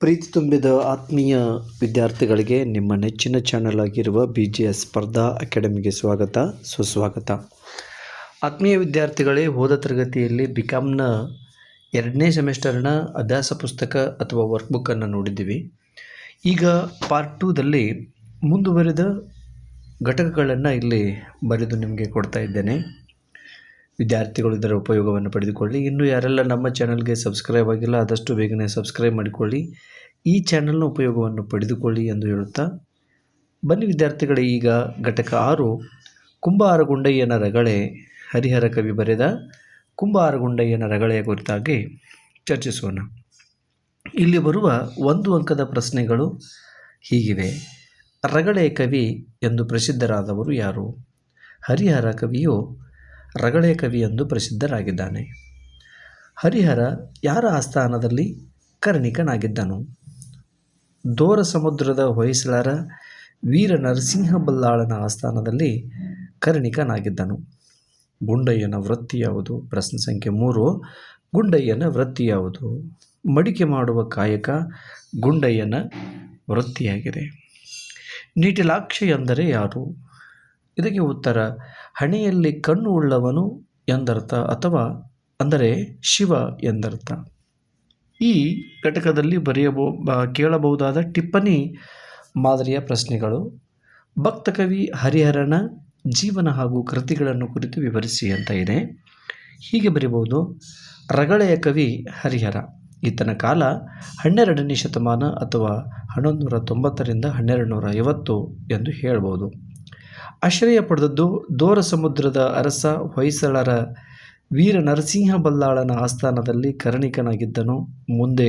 ಪ್ರೀತಿ ತುಂಬಿದ ಆತ್ಮೀಯ ವಿದ್ಯಾರ್ಥಿಗಳಿಗೆ ನಿಮ್ಮ ನೆಚ್ಚಿನ ಚಾನಲ್ ಆಗಿರುವ BGS ಸ್ಪರ್ಧಾ ಅಕಾಡೆಮಿಗೆ ಸ್ವಾಗತ ಸುಸ್ವಾಗತ. ಆತ್ಮೀಯ ವಿದ್ಯಾರ್ಥಿಗಳೇ, ಹೋದ ತರಗತಿಯಲ್ಲಿ ಬಿಕಾಮ್ನ 2ನೇ ಸೆಮಿಸ್ಟರ್ನ ಅಭ್ಯಾಸ ಪುಸ್ತಕ ಅಥವಾ ವರ್ಕ್ಬುಕ್ಕನ್ನು ನೋಡಿದ್ದೀವಿ. ಈಗ ಪಾರ್ಟ್ 2ದಲ್ಲಿ ಮುಂದುವರಿದ ಘಟಕಗಳನ್ನು ಇಲ್ಲಿ ಬರೆದು ನಿಮಗೆ ಕೊಡ್ತಾ ಇದ್ದೇನೆ. ವಿದ್ಯಾರ್ಥಿಗಳು ಇದರ ಉಪಯೋಗವನ್ನು ಪಡೆದುಕೊಳ್ಳಿ. ಇನ್ನು ಯಾರೆಲ್ಲ ನಮ್ಮ ಚಾನಲ್ಗೆ ಸಬ್ಸ್ಕ್ರೈಬ್ ಆಗಿಲ್ಲ, ಆದಷ್ಟು ಬೇಗನೆ ಸಬ್ಸ್ಕ್ರೈಬ್ ಮಾಡಿಕೊಳ್ಳಿ, ಈ ಚಾನಲ್ನ ಉಪಯೋಗವನ್ನು ಪಡೆದುಕೊಳ್ಳಿ ಎಂದು ಹೇಳುತ್ತಾ, ಬನ್ನಿ ವಿದ್ಯಾರ್ಥಿಗಳೇ, ಈಗ ಘಟಕ 6 ಕುಂಬಾರಗುಂಡಯ್ಯನ ರಗಳೆ, ಹರಿಹರ ಕವಿ ಬರೆದ ಕುಂಬಾರಗುಂಡಯ್ಯನ ರಗಳೆಯ ಕುರಿತಾಗಿ ಚರ್ಚಿಸೋಣ. ಇಲ್ಲಿ ಬರುವ 1 ಅಂಕದ ಪ್ರಶ್ನೆಗಳು ಹೀಗಿವೆ. ರಗಳೆ ಕವಿ ಎಂದು ಪ್ರಸಿದ್ಧರಾದವರು ಯಾರು? ಹರಿಹರ ಕವಿಯು ರಗಳೆ ಕವಿ ಎಂದು ಪ್ರಸಿದ್ಧರಾಗಿದ್ದಾನೆ. ಹರಿಹರ ಯಾರ ಆಸ್ಥಾನದಲ್ಲಿ ಕರ್ಣಿಕನಾಗಿದ್ದನು? ದೋರ ಸಮುದ್ರದ ಹೊಯ್ಸಳರ ವೀರ ನರಸಿಂಹ ಬಲ್ಲಾಳನ ಆಸ್ಥಾನದಲ್ಲಿ ಕರ್ಣಿಕನಾಗಿದ್ದನು. ಗುಂಡಯ್ಯನ ವೃತ್ತಿ ಯಾವುದು? ಪ್ರಶ್ನೆ ಸಂಖ್ಯೆ 3. ಗುಂಡಯ್ಯನ ವೃತ್ತಿ ಯಾವುದು? ಮಡಿಕೆ ಮಾಡುವ ಕಾಯಕ ಗುಂಡಯ್ಯನ ವೃತ್ತಿಯಾಗಿದೆ. ನಿಟಿಲಾಕ್ಷ ಎಂದರೆ ಯಾರು? ಇದಕ್ಕೆ ಉತ್ತರ, ಹಣೆಯಲ್ಲಿ ಕಣ್ಣು ಉಳ್ಳವನು ಎಂದರ್ಥ, ಅಥವಾ ಅಂದರೆ ಶಿವ ಎಂದರ್ಥ. ಈ ಘಟಕದಲ್ಲಿ ಕೇಳಬಹುದಾದ ಟಿಪ್ಪಣಿ ಮಾದರಿಯ ಪ್ರಶ್ನೆಗಳು: ಭಕ್ತಕವಿ ಹರಿಹರನ ಜೀವನ ಹಾಗೂ ಕೃತಿಗಳನ್ನು ಕುರಿತು ವಿವರಿಸಿ ಅಂತ ಇದೆ. ಹೀಗೆ ಬರೀಬಹುದು: ರಗಳೆಯ ಕವಿ ಹರಿಹರ. ಈತನ ಕಾಲ 12ನೇ ಶತಮಾನ ಅಥವಾ 1190ರಿಂದ 1250 ಎಂದು ಹೇಳಬಹುದು. ಆಶ್ರಯ ಪಡೆದದ್ದು ದೋರ ಸಮುದ್ರದ ಅರಸ ಹೊಯ್ಸಳರ ವೀರ ನರಸಿಂಹ ಬಲ್ಲಾಳನ ಆಸ್ಥಾನದಲ್ಲಿ ಕರ್ಣಿಕನಾಗಿದ್ದನು. ಮುಂದೆ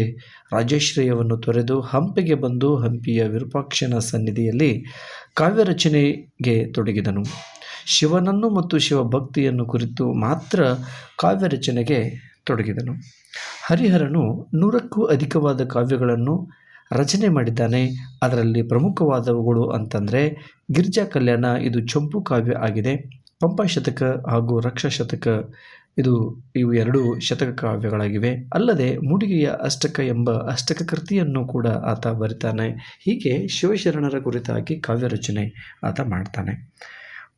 ರಾಜಾಶ್ರಯವನ್ನು ತೊರೆದು ಹಂಪೆಗೆ ಬಂದು ಹಂಪಿಯ ವಿರೂಪಾಕ್ಷನ ಸನ್ನಿಧಿಯಲ್ಲಿ ಕಾವ್ಯರಚನೆಗೆ ತೊಡಗಿದನು. ಶಿವನನ್ನು ಮತ್ತು ಶಿವಭಕ್ತಿಯನ್ನು ಕುರಿತು ಮಾತ್ರ ಕಾವ್ಯರಚನೆಗೆ ತೊಡಗಿದನು. ಹರಿಹರನು 100ಕ್ಕೂ ಅಧಿಕವಾದ ಕಾವ್ಯಗಳನ್ನು ರಚನೆ ಮಾಡಿದ್ದಾನೆ. ಅದರಲ್ಲಿ ಪ್ರಮುಖವಾದವುಗಳು ಅಂತಂದರೆ ಗಿರಿಜಾ ಕಲ್ಯಾಣ, ಇದು ಚಂಪು ಕಾವ್ಯ ಆಗಿದೆ. ಪಂಪಶತಕ ಹಾಗೂ ರಕ್ಷಶತಕ, ಇವು 2 ಶತಕ ಕಾವ್ಯಗಳಾಗಿವೆ. ಅಲ್ಲದೆ ಮುಡಿಗೆಯ ಅಷ್ಟಕ ಎಂಬ ಅಷ್ಟಕ ಕೃತಿಯನ್ನು ಕೂಡ ಆತ ಬರಿತಾನೆ. ಹೀಗೆ ಶಿವಶರಣರ ಕುರಿತಾಗಿ ಕಾವ್ಯರಚನೆ ಆತ ಮಾಡ್ತಾನೆ.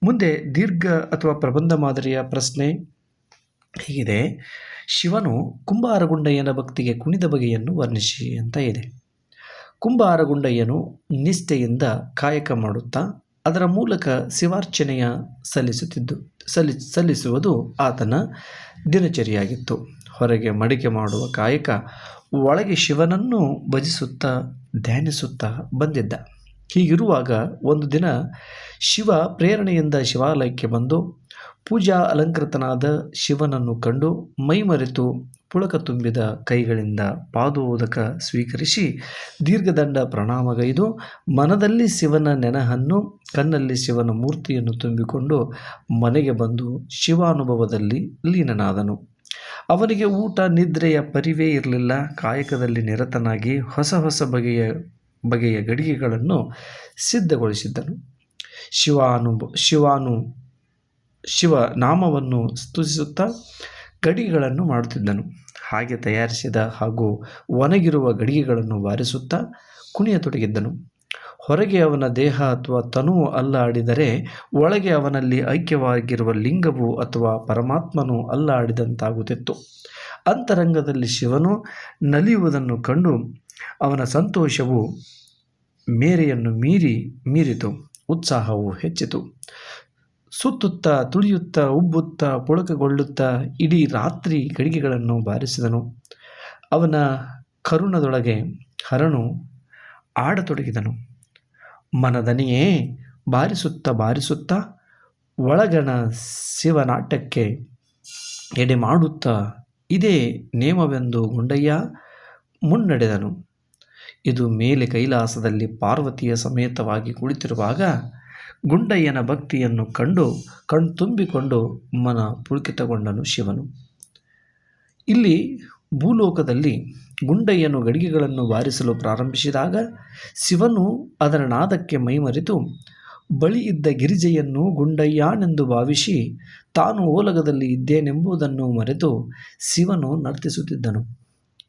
ಮುಂದೆ ದೀರ್ಘ ಅಥವಾ ಪ್ರಬಂಧ ಮಾದರಿಯ ಪ್ರಶ್ನೆ ಹೀಗಿದೆ: ಶಿವನು ಕುಂಬಾರಗುಂಡಯ್ಯನ ಭಕ್ತಿಗೆ ಕುಣಿದ ಬಗೆಯನ್ನು ವರ್ಣಿಸಿ ಅಂತ ಇದೆ. ಕುಂಬಾರಗುಂಡಯ್ಯನು ನಿಷ್ಠೆಯಿಂದ ಕಾಯಕ ಮಾಡುತ್ತಾ ಅದರ ಮೂಲಕ ಶಿವಾರ್ಚನೆಯ ಸಲ್ಲಿಸುವುದು ಆತನ ದಿನಚರಿಯಾಗಿತ್ತು. ಹೊರಗೆ ಮಡಿಕೆ ಮಾಡುವ ಕಾಯಕ, ಒಳಗೆ ಶಿವನನ್ನು ಭಜಿಸುತ್ತಾ ಧ್ಯಾನಿಸುತ್ತಾ ಬಂದಿದ್ದ. ಹೀಗಿರುವಾಗ ಒಂದು ದಿನ ಶಿವ ಪ್ರೇರಣೆಯಿಂದ ಶಿವಾಲಯಕ್ಕೆ ಬಂದು ಪೂಜಾ ಅಲಂಕೃತನಾದ ಶಿವನನ್ನು ಕಂಡು ಮೈಮರೆತು ಪುಳಕ ತುಂಬಿದ ಕೈಗಳಿಂದ ಪಾದೋದಕ ಸ್ವೀಕರಿಸಿ ದೀರ್ಘದಂಡ ಪ್ರಣಾಮಗೈದು ಮನದಲ್ಲಿ ಶಿವನ ನೆನಹನ್ನು, ಕಣ್ಣಲ್ಲಿ ಶಿವನ ಮೂರ್ತಿಯನ್ನು ತುಂಬಿಕೊಂಡು ಮನೆಗೆ ಬಂದು ಶಿವಾನುಭವದಲ್ಲಿ ಲೀನನಾದನು. ಅವನಿಗೆ ಊಟ ನಿದ್ರೆಯ ಪರಿವೇ ಇರಲಿಲ್ಲ. ಕಾಯಕದಲ್ಲಿ ನಿರತನಾಗಿ ಹೊಸ ಬಗೆಯ ಗಡಿಗೆಗಳನ್ನು ಸಿದ್ಧಗೊಳಿಸಿದ್ದನು. ಶಿವ ನಾಮವನ್ನು ಸ್ತುತಿಸುತ್ತಾ ಗಡಿಗೆಗಳನ್ನು ಮಾಡುತ್ತಿದ್ದನು. ಹಾಗೆ ತಯಾರಿಸಿದ ಹಾಗೂ ಒಣಗಿರುವ ಗಡಿಗೆಗಳನ್ನು ಬಾರಿಸುತ್ತಾ ಕುಣಿಯತೊಡಗಿದ್ದನು. ಹೊರಗೆ ಅವನ ದೇಹ ಅಥವಾ ತನುವು ಅಲ್ಲಾಡಿದರೆ ಒಳಗೆ ಅವನಲ್ಲಿ ಐಕ್ಯವಾಗಿರುವ ಲಿಂಗವು ಅಥವಾ ಪರಮಾತ್ಮನು ಅಲ್ಲಾಡಿದಂತಾಗುತ್ತಿತ್ತು. ಅಂತರಂಗದಲ್ಲಿ ಶಿವನು ನಲಿಯುವುದನ್ನು ಕಂಡು ಅವನ ಸಂತೋಷವು ಮೇರೆಯನ್ನು ಮೀರಿತು, ಉತ್ಸಾಹವು ಹೆಚ್ಚಿತು. ಸುತ್ತುತ್ತಾ ತುಳಿಯುತ್ತಾ ಉಬ್ಬುತ್ತಾ ಪುಳಕಗೊಳ್ಳುತ್ತಾ ಇಡೀ ರಾತ್ರಿ ಗಡಿಗೆಗಳನ್ನು ಬಾರಿಸಿದನು. ಅವನ ಕರುಣದೊಳಗೆ ಹರನು ಆಡತೊಡಗಿದನು. ಮನದನಿಯೇ ಬಾರಿಸುತ್ತಾ ಒಳಗಣ ಶಿವನಾಟ್ಯಕ್ಕೆ ಎಡೆ ಮಾಡುತ್ತಾ ಇದೇ ನೇಮವೆಂದು ಗುಂಡಯ್ಯ ಮುನ್ನಡೆದನು. ಇದು ಮೇಲೆ ಕೈಲಾಸದಲ್ಲಿ ಪಾರ್ವತಿಯ ಸಮೇತವಾಗಿ ಕುಳಿತಿರುವಾಗ ಗುಂಡಯ್ಯನ ಭಕ್ತಿಯನ್ನು ಕಂಡು ಕಣ್ತುಂಬಿಕೊಂಡು ಮನ ಪುಳಕಿತಗೊಂಡನು ಶಿವನು. ಇಲ್ಲಿ ಭೂಲೋಕದಲ್ಲಿ ಗುಂಡಯ್ಯನು ಗಡಿಗೆಗಳನ್ನು ಬಾರಿಸಲು ಪ್ರಾರಂಭಿಸಿದಾಗ ಶಿವನು ಅದರ ನಾದಕ್ಕೆ ಮೈಮರೆತು ಬಳಿ ಇದ್ದ ಗಿರಿಜೆಯನ್ನು ಗುಂಡಯ್ಯನೆಂದು ಭಾವಿಸಿ ತಾನು ಓಲಗದಲ್ಲಿ ಇದ್ದೇನೆಂಬುದನ್ನು ಮರೆತು ಶಿವನು ನರ್ತಿಸುತ್ತಿದ್ದನು.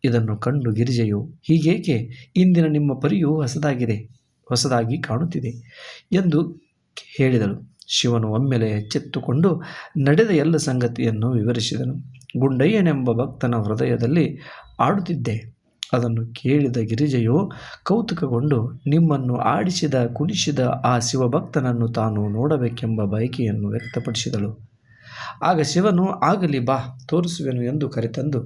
ಇದನ್ನು ಕಂಡು ಗಿರಿಜೆಯು, ಹೀಗೇಕೆ? ಇಂದಿನ ನಿಮ್ಮ ಪರಿಯು ಹೊಸದಾಗಿ ಕಾಣುತ್ತಿದೆ ಎಂದು ಹೇಳಿದಳು. ಶಿವನು ಒಮ್ಮೆಲೆ ಎಚ್ಚೆತ್ತುಕೊಂಡು ನಡೆದ ಎಲ್ಲ ಸಂಗತಿಯನ್ನು ವಿವರಿಸಿದನು. ಗುಂಡಯ್ಯನೆಂಬ ಭಕ್ತನ ಹೃದಯದಲ್ಲಿ ಆಡುತ್ತಿದ್ದೆ. ಅದನ್ನು ಕೇಳಿದ ಗಿರಿಜೆಯು ಕೌತುಕಗೊಂಡು ನಿಮ್ಮನ್ನು ಆಡಿಸಿದ ಕುಣಿಸಿದ ಆ ಶಿವಭಕ್ತನನ್ನು ತಾನು ನೋಡಬೇಕೆಂಬ ಬಯಕೆಯನ್ನು ವ್ಯಕ್ತಪಡಿಸಿದಳು. ಆಗ ಶಿವನು, ಆಗಲಿ ಬಾ, ತೋರಿಸುವೆನು ಎಂದು ಕರೆತಂದು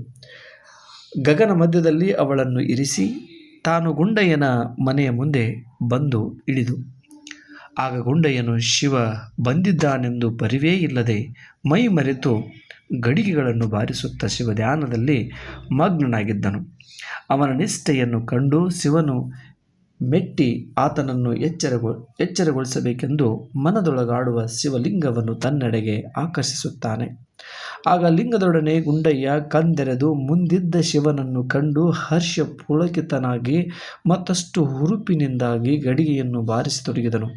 ಗಗನ ಮಧ್ಯದಲ್ಲಿ ಅವಳನ್ನು ಇರಿಸಿ ತಾನು ಗುಂಡಯ್ಯನ ಮನೆಯ ಮುಂದೆ ಬಂದು ಇಳಿದು. ಆಗ ಗುಂಡಯ್ಯನು ಶಿವ ಬಂದಿದ್ದಾನೆಂದು ಪರಿವೇ ಇಲ್ಲದೆ ಮೈ ಮರೆತು ಗಡಿಗೆಗಳನ್ನು ಬಾರಿಸುತ್ತಾ ಶಿವಧ್ಯಾನದಲ್ಲಿ ಮಗ್ನನಾಗಿದ್ದನು. ಅವನ ನಿಷ್ಠೆಯನ್ನು ಕಂಡು ಶಿವನು ಮೆಟ್ಟಿ ಆತನನ್ನು ಎಚ್ಚರಗೊಳಿಸಬೇಕೆಂದು ಮನದೊಳಗಾಡುವ ಶಿವಲಿಂಗವನ್ನು ತನ್ನೆಡೆಗೆ ಆಕರ್ಷಿಸುತ್ತಾನೆ. ಆಗ ಲಿಂಗದೊಡನೆ ಗುಂಡಯ್ಯ ಕಣ್ತೆರೆದು ಮುಂದಿದ್ದ ಶಿವನನ್ನು ಕಂಡು ಹರ್ಷ ಪುಳಕಿತನಾಗಿ ಮತ್ತಷ್ಟು ಹುರುಪಿನಿಂದಾಗಿ ಗಡಿಗೆಯನ್ನು ಬಾರಿಸತೊಡಗಿದನು.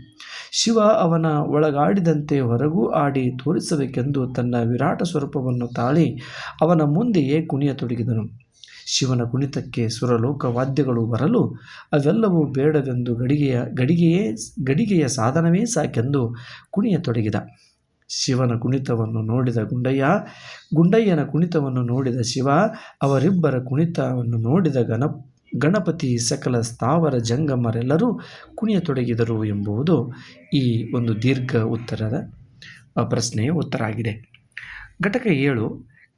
ಶಿವ ಅವನ ಒಳಗಾಡಿದಂತೆ ಹೊರಗೂ ಆಡಿ ತೋರಿಸಬೇಕೆಂದು ತನ್ನ ವಿರಾಟ ಸ್ವರೂಪವನ್ನು ತಾಳಿ ಅವನ ಮುಂದೆಯೇ ಕುಣಿಯತೊಡಗಿದನು. ಶಿವನ ಕುಣಿತಕ್ಕೆ ಸುರಲೋಕ ವಾದ್ಯಗಳು ಬರಲು ಅವೆಲ್ಲವೂ ಬೇಡವೆಂದು ಗಡಿಗೆಯ ಸಾಧನವೇ ಸಾಕೆಂದು ಕುಣಿಯತೊಡಗಿದ. ಶಿವನ ಕುಣಿತವನ್ನು ನೋಡಿದ ಗುಂಡಯ್ಯನ ಕುಣಿತವನ್ನು ನೋಡಿದ ಶಿವ, ಅವರಿಬ್ಬರ ಕುಣಿತವನ್ನು ನೋಡಿದ ಗಣಪತಿ, ಸಕಲ ಸ್ಥಾವರ ಜಂಗಮರೆಲ್ಲರೂ ಕುಣಿಯತೊಡಗಿದರು ಎಂಬುದು ಈ ಒಂದು ದೀರ್ಘ ಉತ್ತರದ ಪ್ರಶ್ನೆಯ ಉತ್ತರ ಆಗಿದೆ. ಘಟಕ 7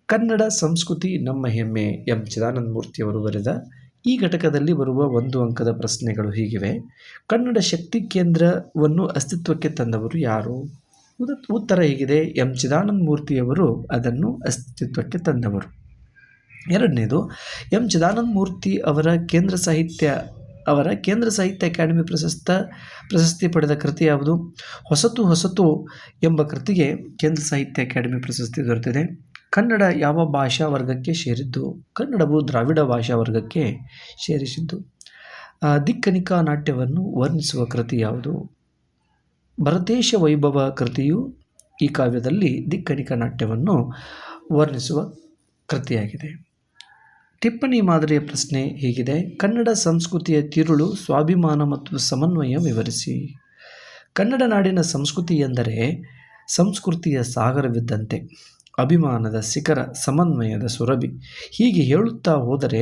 ಕನ್ನಡ ಸಂಸ್ಕೃತಿ ನಮ್ಮ ಹೆಮ್ಮೆ ಎಂ ಚಿದಾನಂದ ಮೂರ್ತಿಯವರು ಬರೆದ ಈ ಘಟಕದಲ್ಲಿ ಬರುವ 1 ಅಂಕದ ಪ್ರಶ್ನೆಗಳು ಹೀಗಿವೆ. ಕನ್ನಡ ಶಕ್ತಿ ಕೇಂದ್ರವನ್ನು ಅಸ್ತಿತ್ವಕ್ಕೆ ತಂದವರು ಯಾರು? ಉತ್ತರ ಹೀಗಿದೆ, ಎಂ ಚಿದಾನಂದ ಮೂರ್ತಿಯವರು ಅದನ್ನು ಅಸ್ತಿತ್ವಕ್ಕೆ ತಂದವರು. ಎರಡನೇದು, ಎಂ ಚಿದಾನಂದ ಮೂರ್ತಿ ಅವರ ಕೇಂದ್ರ ಸಾಹಿತ್ಯ ಅಕಾಡೆಮಿ ಪ್ರಶಸ್ತಿ ಪಡೆದ ಕೃತಿ ಯಾವುದು? ಹೊಸತು ಎಂಬ ಕೃತಿಗೆ ಕೇಂದ್ರ ಸಾಹಿತ್ಯ ಅಕಾಡೆಮಿ ಪ್ರಶಸ್ತಿ ದೊರೆತಿದೆ. ಕನ್ನಡ ಯಾವ ಭಾಷಾ ವರ್ಗಕ್ಕೆ ಸೇರಿದ್ದು? ಕನ್ನಡವು ದ್ರಾವಿಡ ಭಾಷಾ ವರ್ಗಕ್ಕೆ ಸೇರಿಸಿದ್ದು. ದಿಕ್ಕನಿಕಾ ನಾಟ್ಯವನ್ನು ವರ್ಣಿಸುವ ಕೃತಿ ಯಾವುದು? ಭರತೇಶ ವೈಭವ ಕೃತಿಯು ಈ ಕಾವ್ಯದಲ್ಲಿ ದಿಕ್ಕನಿಕಾ ನಾಟ್ಯವನ್ನು ವರ್ಣಿಸುವ ಕೃತಿಯಾಗಿದೆ. ಟಿಪ್ಪಣಿ ಮಾದರಿಯ ಪ್ರಶ್ನೆ ಹೀಗಿದೆ. ಕನ್ನಡ ಸಂಸ್ಕೃತಿಯ ತಿರುಳು, ಸ್ವಾಭಿಮಾನ ಮತ್ತು ಸಮನ್ವಯ ವಿವರಿಸಿ. ಕನ್ನಡ ನಾಡಿನ ಸಂಸ್ಕೃತಿ ಎಂದರೆ ಸಂಸ್ಕೃತಿಯ ಸಾಗರವಿದ್ದಂತೆ, ಅಭಿಮಾನದ ಶಿಖರ, ಸಮನ್ವಯದ ಸುರಭಿ. ಹೀಗೆ ಹೇಳುತ್ತಾ ಹೋದರೆ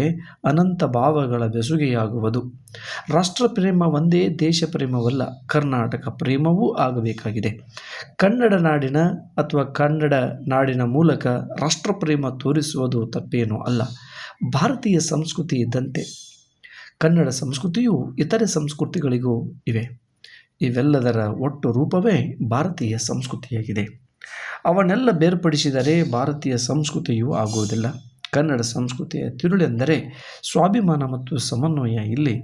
ಅನಂತ ಭಾವಗಳ ಬೆಸುಗೆಯಾಗುವುದು. ರಾಷ್ಟ್ರಪ್ರೇಮ ಒಂದೇ ದೇಶ ಪ್ರೇಮವಲ್ಲ, ಕರ್ನಾಟಕ ಪ್ರೇಮವೂ ಆಗಬೇಕಾಗಿದೆ. ಕನ್ನಡ ನಾಡಿನ ಮೂಲಕ ರಾಷ್ಟ್ರಪ್ರೇಮ ತೋರಿಸುವುದು ತಪ್ಪೇನೂ ಅಲ್ಲ. ಭಾರತೀಯ ಸಂಸ್ಕೃತಿ ಇದ್ದಂತೆ ಕನ್ನಡ ಸಂಸ್ಕೃತಿಯು ಇತರೆ ಸಂಸ್ಕೃತಿಗಳಿಗೂ ಇವೆ. ಇವೆಲ್ಲದರ ಒಟ್ಟು ರೂಪವೇ ಭಾರತೀಯ ಸಂಸ್ಕೃತಿಯಾಗಿದೆ. ಅವನ್ನೆಲ್ಲ ಬೇರ್ಪಡಿಸಿದರೆ ಭಾರತೀಯ ಸಂಸ್ಕೃತಿಯೂ ಆಗುವುದಿಲ್ಲ. ಕನ್ನಡ ಸಂಸ್ಕೃತಿಯ ತಿರುಳೆಂದರೆ ಸ್ವಾಭಿಮಾನ ಮತ್ತು ಸಮನ್ವಯ. ಇಲ್ಲಿ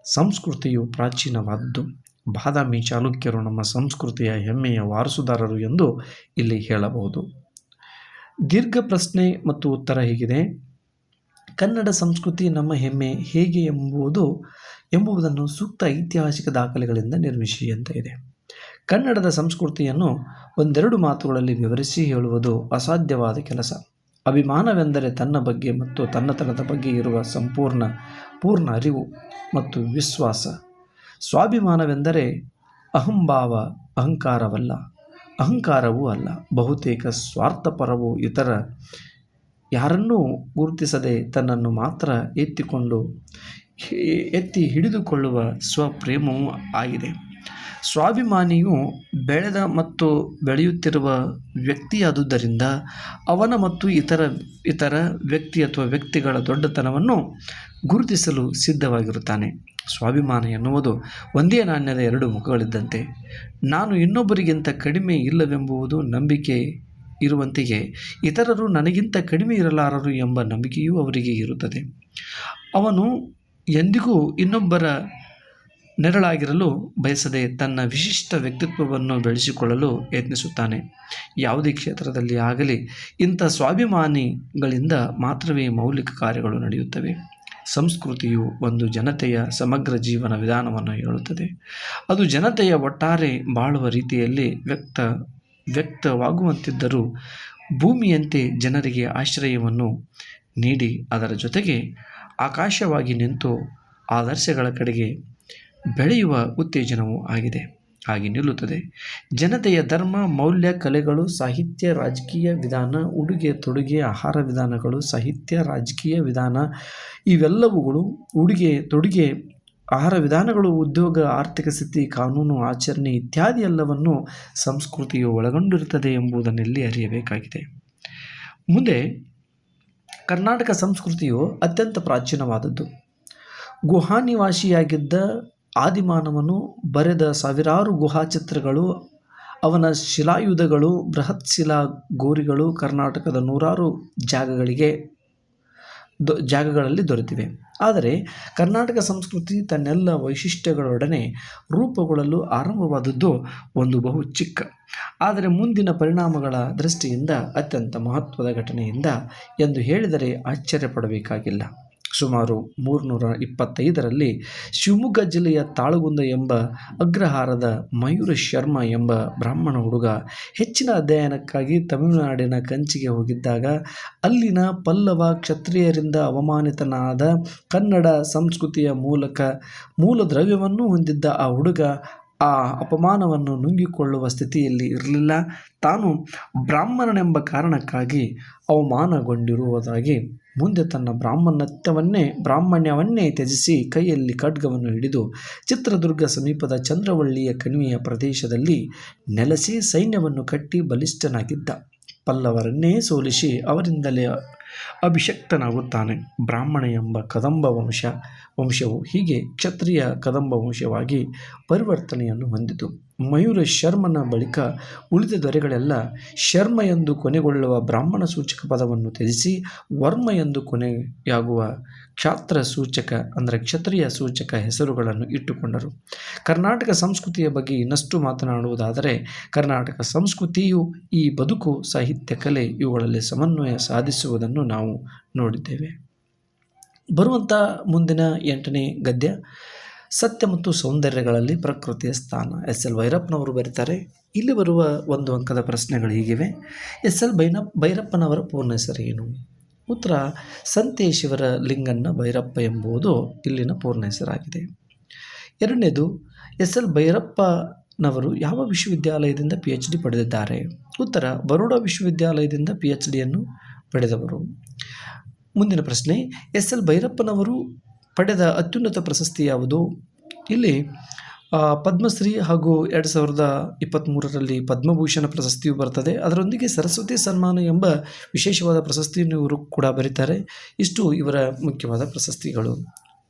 ಸಂಸ್ಕೃತಿಯು ಪ್ರಾಚೀನವಾದದ್ದು. ಬಾದಾಮಿ ಚಾಲುಕ್ಯರು ನಮ್ಮ ಸಂಸ್ಕೃತಿಯ ಹೆಮ್ಮೆಯ ವಾರಸುದಾರರು ಎಂದು ಇಲ್ಲಿ ಹೇಳಬಹುದು. ದೀರ್ಘ ಪ್ರಶ್ನೆ ಮತ್ತು ಉತ್ತರ ಹೀಗಿದೆ. ಕನ್ನಡ ಸಂಸ್ಕೃತಿ ನಮ್ಮ ಹೆಮ್ಮೆ ಹೇಗೆ ಎಂಬುದನ್ನು ಸೂಕ್ತ ಐತಿಹಾಸಿಕ ದಾಖಲೆಗಳಿಂದ ನಿರ್ಮಿಸಿ ಅಂತ ಇದೆ. ಕನ್ನಡದ ಸಂಸ್ಕೃತಿಯನ್ನು 1-2 ಮಾತುಗಳಲ್ಲಿ ವಿವರಿಸಿ ಹೇಳುವುದು ಅಸಾಧ್ಯವಾದ ಕೆಲಸ. ಅಭಿಮಾನವೆಂದರೆ ತನ್ನ ಬಗ್ಗೆ ಮತ್ತು ತನ್ನತನದ ಬಗ್ಗೆ ಇರುವ ಪೂರ್ಣ ಅರಿವು ಮತ್ತು ವಿಶ್ವಾಸ. ಸ್ವಾಭಿಮಾನವೆಂದರೆ ಅಹಂಭಾವ, ಅಹಂಕಾರವೂ ಅಲ್ಲ. ಬಹುತೇಕ ಸ್ವಾರ್ಥಪರವೂ ಇತರ ಯಾರನ್ನೂ ಗುರುತಿಸದೆ ತನ್ನನ್ನು ಮಾತ್ರ ಎತ್ತಿ ಹಿಡಿದುಕೊಳ್ಳುವ ಸ್ವಪ್ರೇಮವೂ ಆಗಿದೆ. ಸ್ವಾಭಿಮಾನಿಯು ಬೆಳೆದ ಮತ್ತು ಬೆಳೆಯುತ್ತಿರುವ ವ್ಯಕ್ತಿಯಾದುದರಿಂದ ಅವನ ಮತ್ತು ಇತರ ವ್ಯಕ್ತಿ ಅಥವಾ ವ್ಯಕ್ತಿಗಳ ದೊಡ್ಡತನವನ್ನು ಗುರುತಿಸಲು ಸಿದ್ಧವಾಗಿರುತ್ತಾನೆ. ಸ್ವಾಭಿಮಾನ ಎನ್ನುವುದು ಒಂದೇ ನಾಣ್ಯದ 2 ಮುಖಗಳಿದ್ದಂತೆ. ನಾನು ಇನ್ನೊಬ್ಬರಿಗಿಂತ ಕಡಿಮೆ ಇಲ್ಲವೆಂಬುದು ನಂಬಿಕೆ ಇರುವಂತೆಯೇ ಇತರರು ನನಗಿಂತ ಕಡಿಮೆ ಇರಲಾರರು ಎಂಬ ನಂಬಿಕೆಯೂ ಅವರಿಗೆ ಇರುತ್ತದೆ. ಅವನು ಎಂದಿಗೂ ಇನ್ನೊಬ್ಬರ ನೆರಳಾಗಿರಲು ಬಯಸದೆ ತನ್ನ ವಿಶಿಷ್ಟ ವ್ಯಕ್ತಿತ್ವವನ್ನು ಬೆಳೆಸಿಕೊಳ್ಳಲು ಯತ್ನಿಸುತ್ತಾನೆ. ಯಾವುದೇ ಕ್ಷೇತ್ರದಲ್ಲಿ ಆಗಲಿ ಇಂಥ ಸ್ವಾಭಿಮಾನಿಗಳಿಂದ ಮಾತ್ರವೇ ಮೌಲಿಕ ಕಾರ್ಯಗಳು ನಡೆಯುತ್ತವೆ. ಸಂಸ್ಕೃತಿಯು ಒಂದು ಜನತೆಯ ಸಮಗ್ರ ಜೀವನ ವಿಧಾನವನ್ನು ಹೇಳುತ್ತದೆ. ಅದು ಜನತೆಯ ಒಟ್ಟಾರೆ ಬಾಳುವ ರೀತಿಯಲ್ಲಿ ವ್ಯಕ್ತವಾಗುವಂತಿದ್ದರೂ ಭೂಮಿಯಂತೆ ಜನರಿಗೆ ಆಶ್ರಯವನ್ನು ನೀಡಿ ಅದರ ಜೊತೆಗೆ ಆಕಾಶವಾಗಿ ನಿಂತು ಆದರ್ಶಗಳ ಕಡೆಗೆ ಬೆಳೆಯುವ ಉತ್ತೇಜನವೂ ಆಗಿ ನಿಲ್ಲುತ್ತದೆ. ಜನತೆಯ ಧರ್ಮ, ಮೌಲ್ಯ, ಕಲೆಗಳು, ಸಾಹಿತ್ಯ, ರಾಜಕೀಯ ವಿಧಾನ, ಉಡುಗೆ ತೊಡುಗೆ, ಆಹಾರ ವಿಧಾನಗಳು, ಸಾಹಿತ್ಯ, ರಾಜಕೀಯ ವಿಧಾನ ಇವೆಲ್ಲವುಗಳು, ಉಡುಗೆ ತೊಡುಗೆ, ಆಹಾರ ವಿಧಾನಗಳು, ಉದ್ಯೋಗ, ಆರ್ಥಿಕ ಸ್ಥಿತಿ, ಕಾನೂನು, ಆಚರಣೆ ಇತ್ಯಾದಿ ಎಲ್ಲವನ್ನು ಸಂಸ್ಕೃತಿಯು ಒಳಗೊಂಡಿರುತ್ತದೆ ಎಂಬುದನ್ನೆಲ್ಲಿ ಅರಿಯಬೇಕಾಗಿದೆ. ಮುಂದೆ ಕರ್ನಾಟಕ ಸಂಸ್ಕೃತಿಯು ಅತ್ಯಂತ ಪ್ರಾಚೀನವಾದದ್ದು. ಗುಹಾನಿವಾಸಿಯಾಗಿದ್ದ ಆದಿಮಾನವನು ಬರೆದ ಸಾವಿರಾರು ಗುಹಾಚಿತ್ರಗಳು, ಅವನ ಶಿಲಾಯುಧಗಳು, ಬೃಹತ್ ಶಿಲಾ ಗೋರಿಗಳು ಕರ್ನಾಟಕದ ನೂರಾರು ಜಾಗಗಳಲ್ಲಿ ದೊರೆತಿವೆ. ಆದರೆ ಕರ್ನಾಟಕ ಸಂಸ್ಕೃತಿ ತನ್ನೆಲ್ಲ ವೈಶಿಷ್ಟ್ಯಗಳೊಡನೆ ರೂಪುಗೊಳ್ಳಲು ಆರಂಭವಾದದ್ದು ಒಂದು ಬಹು ಚಿಕ್ಕ, ಆದರೆ ಮುಂದಿನ ಪರಿಣಾಮಗಳ ದೃಷ್ಟಿಯಿಂದ ಅತ್ಯಂತ ಮಹತ್ವದ ಘಟನೆಯಿಂದ ಎಂದು ಹೇಳಿದರೆ ಆಶ್ಚರ್ಯಪಡಬೇಕಾಗಿಲ್ಲ. ಸುಮಾರು 325ರಲ್ಲಿ ಶಿವಮೊಗ್ಗ ಜಿಲ್ಲೆಯ ತಾಳಗುಂದ ಎಂಬ ಅಗ್ರಹಾರದ ಮಯೂರ ಶರ್ಮ ಎಂಬ ಬ್ರಾಹ್ಮಣ ಹುಡುಗ ಹೆಚ್ಚಿನ ಅಧ್ಯಯನಕ್ಕಾಗಿ ತಮಿಳುನಾಡಿನ ಕಂಚಿಗೆ ಹೋಗಿದ್ದಾಗ ಅಲ್ಲಿನ ಪಲ್ಲವ ಕ್ಷತ್ರಿಯರಿಂದ ಅವಮಾನಿತನಾದ ಕನ್ನಡ ಸಂಸ್ಕೃತಿಯ ಮೂಲ ದ್ರವ್ಯವನ್ನು ಹೊಂದಿದ್ದ ಆ ಹುಡುಗ ಆ ಅಪಮಾನವನ್ನು ನುಂಗಿಕೊಳ್ಳುವ ಸ್ಥಿತಿಯಲ್ಲಿ ಇರಲಿಲ್ಲ. ತಾನು ಬ್ರಾಹ್ಮಣನೆಂಬ ಕಾರಣಕ್ಕಾಗಿ ಅವಮಾನಗೊಂಡಿರುವುದಾಗಿ ಮುಂದೆ ತನ್ನ ಬ್ರಾಹ್ಮಣ್ಯವನ್ನೇ ತ್ಯಜಿಸಿ ಕೈಯಲ್ಲಿ ಖಡ್ಗವನ್ನು ಹಿಡಿದು ಚಿತ್ರದುರ್ಗ ಸಮೀಪದ ಚಂದ್ರವಳ್ಳಿಯ ಕಣಿವೆಯ ಪ್ರದೇಶದಲ್ಲಿ ನೆಲೆಸಿ ಸೈನ್ಯವನ್ನು ಕಟ್ಟಿ ಬಲಿಷ್ಠನಾಗಿದ್ದ. ಪಲ್ಲವರನ್ನೇ ಸೋಲಿಸಿ ಅವರಿಂದಲೇ ಅಭಿಷಕ್ತನಾಗುತ್ತಾನೆ. ಬ್ರಾಹ್ಮಣ ಎಂಬ ಕದಂಬ ವಂಶವು ಹೀಗೆ ಕ್ಷತ್ರಿಯ ಕದಂಬ ವಂಶವಾಗಿ ಪರಿವರ್ತನೆಯನ್ನು ಹೊಂದಿತು. ಮಯೂರ ಶರ್ಮನ ಬಳಿಕ ಉಳಿದ ದೊರೆಗಳೆಲ್ಲ ಶರ್ಮ ಎಂದು ಕೊನೆಗೊಳ್ಳುವ ಬ್ರಾಹ್ಮಣ ಸೂಚಕ ಪದವನ್ನು ತ್ಯಜಿಸಿ ವರ್ಮ ಎಂದು ಕೊನೆಯಾಗುವ ಕ್ಷತ್ರಿಯ ಸೂಚಕ ಹೆಸರುಗಳನ್ನು ಇಟ್ಟುಕೊಂಡರು. ಕರ್ನಾಟಕ ಸಂಸ್ಕೃತಿಯ ಬಗ್ಗೆ ಇನ್ನಷ್ಟು ಮಾತನಾಡುವುದಾದರೆ, ಕರ್ನಾಟಕ ಸಂಸ್ಕೃತಿಯು ಈ ಬದುಕು, ಸಾಹಿತ್ಯ, ಕಲೆ ಇವುಗಳಲ್ಲಿ ಸಮನ್ವಯ ಸಾಧಿಸುವುದನ್ನು ನಾವು ನೋಡಿದ್ದೇವೆ. ಬರುವಂಥ ಮುಂದಿನ 8ನೇ ಗದ್ಯ, ಸತ್ಯ ಮತ್ತು ಸೌಂದರ್ಯಗಳಲ್ಲಿ ಪ್ರಕೃತಿಯ ಸ್ಥಾನ. ಎಸ್.ಎಲ್. ಭೈರಪ್ಪನವರು ಬರೀತಾರೆ. ಇಲ್ಲಿ ಬರುವ 1 ಅಂಕದ ಪ್ರಶ್ನೆಗಳು ಹೀಗಿವೆ. ಎಸ್.ಎಲ್. ಭೈರಪ್ಪನವರ ಪೂರ್ಣ ಹೆಸರು ಏನು? ಉತ್ತರ: ಸಂತೇಶಿವರ ಲಿಂಗಣ್ಣ ಭೈರಪ್ಪ ಎಂಬುದು ಇಲ್ಲಿನ ಪೂರ್ಣ ಹೆಸರಾಗಿದೆ. 2ನೇದು, ಎಸ್.ಎಲ್. ಭೈರಪ್ಪನವರು ಯಾವ ವಿಶ್ವವಿದ್ಯಾಲಯದಿಂದ PhD ಪಡೆದಿದ್ದಾರೆ? ಉತ್ತರ: ಬರೋಡಾ ವಿಶ್ವವಿದ್ಯಾಲಯದಿಂದ PhDಯನ್ನು ಪಡೆದವರು. ಮುಂದಿನ ಪ್ರಶ್ನೆ, ಎಸ್.ಎಲ್. ಭೈರಪ್ಪನವರು ಪಡೆದ ಅತ್ಯುನ್ನತ ಪ್ರಶಸ್ತಿ ಯಾವುದು? ಇಲ್ಲಿ ಪದ್ಮಶ್ರೀ ಹಾಗೂ 2023ರಲ್ಲಿ ಪದ್ಮಭೂಷಣ ಪ್ರಶಸ್ತಿಯು ಬರ್ತದೆ. ಅದರೊಂದಿಗೆ ಸರಸ್ವತಿ ಸನ್ಮಾನ ಎಂಬ ವಿಶೇಷವಾದ ಪ್ರಶಸ್ತಿಯನ್ನು ಇವರು ಕೂಡ ಬರೀತಾರೆ. ಇಷ್ಟು ಇವರ ಮುಖ್ಯವಾದ ಪ್ರಶಸ್ತಿಗಳು.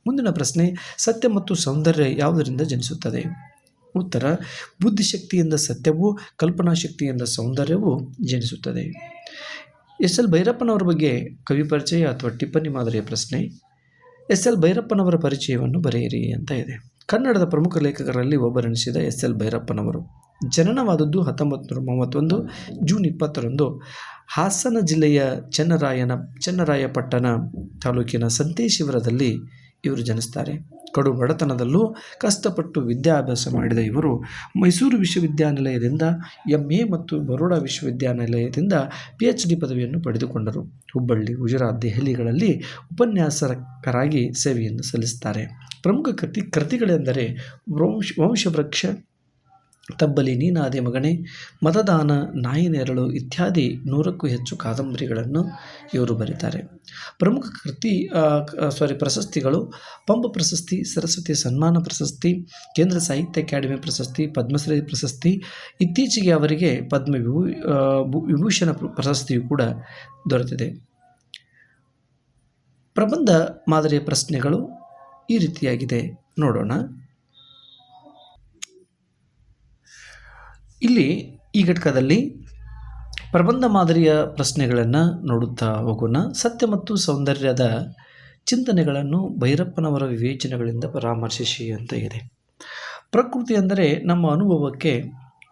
ಮುಂದಿನ ಪ್ರಶ್ನೆ, ಸತ್ಯ ಮತ್ತು ಸೌಂದರ್ಯ ಯಾವುದರಿಂದ ಜನಿಸುತ್ತದೆ? ಉತ್ತರ: ಬುದ್ಧಿಶಕ್ತಿಯಿಂದ ಸತ್ಯವೂ ಕಲ್ಪನಾಶಕ್ತಿಯಿಂದ ಸೌಂದರ್ಯವೂ ಜನಿಸುತ್ತದೆ. ಎಸ್.ಎಲ್. ಭೈರಪ್ಪನವರ ಬಗ್ಗೆ ಕವಿ ಪರಿಚಯ ಅಥವಾ ಟಿಪ್ಪಣಿ ಮಾದರಿಯ ಪ್ರಶ್ನೆ. ಎಸ್.ಎಲ್. ಭೈರಪ್ಪನವರ ಪರಿಚಯವನ್ನು ಬರೆಯಿರಿ ಅಂತ ಇದೆ. ಕನ್ನಡದ ಪ್ರಮುಖ ಲೇಖಕರಲ್ಲಿ ಒಬ್ಬರೆನಿಸಿದ ಎಸ್.ಎಲ್. ಭೈರಪ್ಪನವರು ಜನನವಾದದ್ದು 1931 ಜೂನ್ 20ರಂದು ಹಾಸನ ಜಿಲ್ಲೆಯ ಚನ್ನರಾಯಪಟ್ಟಣ ತಾಲೂಕಿನ ಸಂತೇಶಿವರದಲ್ಲಿ ಇವರು ಜನಿಸ್ತಾರೆ. ಕಡು ಬಡತನದಲ್ಲೂ ಕಷ್ಟಪಟ್ಟು ವಿದ್ಯಾಭ್ಯಾಸ ಮಾಡಿದ ಇವರು ಮೈಸೂರು ವಿಶ್ವವಿದ್ಯಾನಿಲಯದಿಂದ MA ಮತ್ತು ಬರೋಡಾ ವಿಶ್ವವಿದ್ಯಾನಿಲಯದಿಂದ PhD ಪದವಿಯನ್ನು ಪಡೆದುಕೊಂಡರು. ಹುಬ್ಬಳ್ಳಿ, ಗುಜರಾತ್, ದೆಹಲಿಗಳಲ್ಲಿ ಉಪನ್ಯಾಸಕರಾಗಿ ಸೇವೆಯನ್ನು ಸಲ್ಲಿಸುತ್ತಾರೆ. ಪ್ರಮುಖ ಕೃತಿಗಳೆಂದರೆ ವಂಶವೃಕ್ಷ, ತಬ್ಬಲಿ ನೀನಾದೆ ಮಗನೇ, ಮತದಾನ, ನಾಯಿ ನೆರಳು ಇತ್ಯಾದಿ 100ಕ್ಕೂ ಹೆಚ್ಚು ಕಾದಂಬರಿಗಳನ್ನು ಇವರು ಬರೀತಾರೆ. ಪ್ರಮುಖ ಪ್ರಶಸ್ತಿಗಳು: ಪಂಪ ಪ್ರಶಸ್ತಿ, ಸರಸ್ವತಿ ಸನ್ಮಾನ ಪ್ರಶಸ್ತಿ, ಕೇಂದ್ರ ಸಾಹಿತ್ಯ ಅಕಾಡೆಮಿ ಪ್ರಶಸ್ತಿ, ಪದ್ಮಶ್ರೀ ಪ್ರಶಸ್ತಿ. ಇತ್ತೀಚೆಗೆ ಅವರಿಗೆ ವಿಭೂಷಣ ಪ್ರಶಸ್ತಿಯು ಕೂಡ ದೊರೆತಿದೆ. ಪ್ರಬಂಧ ಮಾದರಿಯ ಪ್ರಶ್ನೆಗಳು ಈ ರೀತಿಯಾಗಿದೆ, ನೋಡೋಣ. ಇಲ್ಲಿ ಈ ಘಟಕದಲ್ಲಿ ಪ್ರಬಂಧ ಮಾದರಿಯ ಪ್ರಶ್ನೆಗಳನ್ನು ನೋಡುತ್ತಾ ಹೋಗೋಣ. ಸತ್ಯ ಮತ್ತು ಸೌಂದರ್ಯದ ಚಿಂತನೆಗಳನ್ನು ಭೈರಪ್ಪನವರ ವಿವೇಚನೆಗಳಿಂದ ಪರಾಮರ್ಶಿಸಿ ಅಂತ ಇದೆ. ಪ್ರಕೃತಿ ಅಂದರೆ ನಮ್ಮ ಅನುಭವಕ್ಕೆ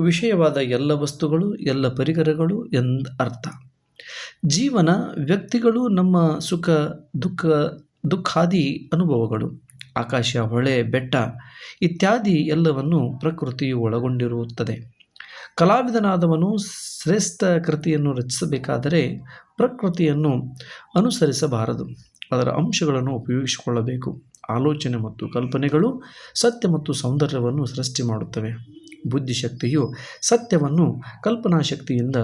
ವಿಷಯವಾದ ಎಲ್ಲ ವಸ್ತುಗಳು, ಎಲ್ಲ ಪರಿಕರಗಳು ಎಂದ ಅರ್ಥ. ಜೀವನ, ವ್ಯಕ್ತಿಗಳು, ನಮ್ಮ ಸುಖ ದುಃಖಾದಿ ಅನುಭವಗಳು, ಆಕಾಶ, ಹೊಳೆ, ಬೆಟ್ಟ ಇತ್ಯಾದಿ ಎಲ್ಲವನ್ನು ಪ್ರಕೃತಿಯು ಒಳಗೊಂಡಿರುತ್ತದೆ. ಕಲಾವಿದನಾದವನು ಶ್ರೇಷ್ಠ ಕೃತಿಯನ್ನು ರಚಿಸಬೇಕಾದರೆ ಪ್ರಕೃತಿಯನ್ನು ಅನುಸರಿಸಬಾರದು. ಅದರ ಅಂಶಗಳನ್ನು ಉಪಯೋಗಿಸಿಕೊಳ್ಳಬೇಕು. ಆಲೋಚನೆ ಮತ್ತು ಕಲ್ಪನೆಗಳು ಸತ್ಯ ಮತ್ತು ಸೌಂದರ್ಯವನ್ನು ಸೃಷ್ಟಿ ಮಾಡುತ್ತವೆ. ಬುದ್ಧಿಶಕ್ತಿಯು ಸತ್ಯವನ್ನು, ಕಲ್ಪನಾ ಶಕ್ತಿಯಿಂದ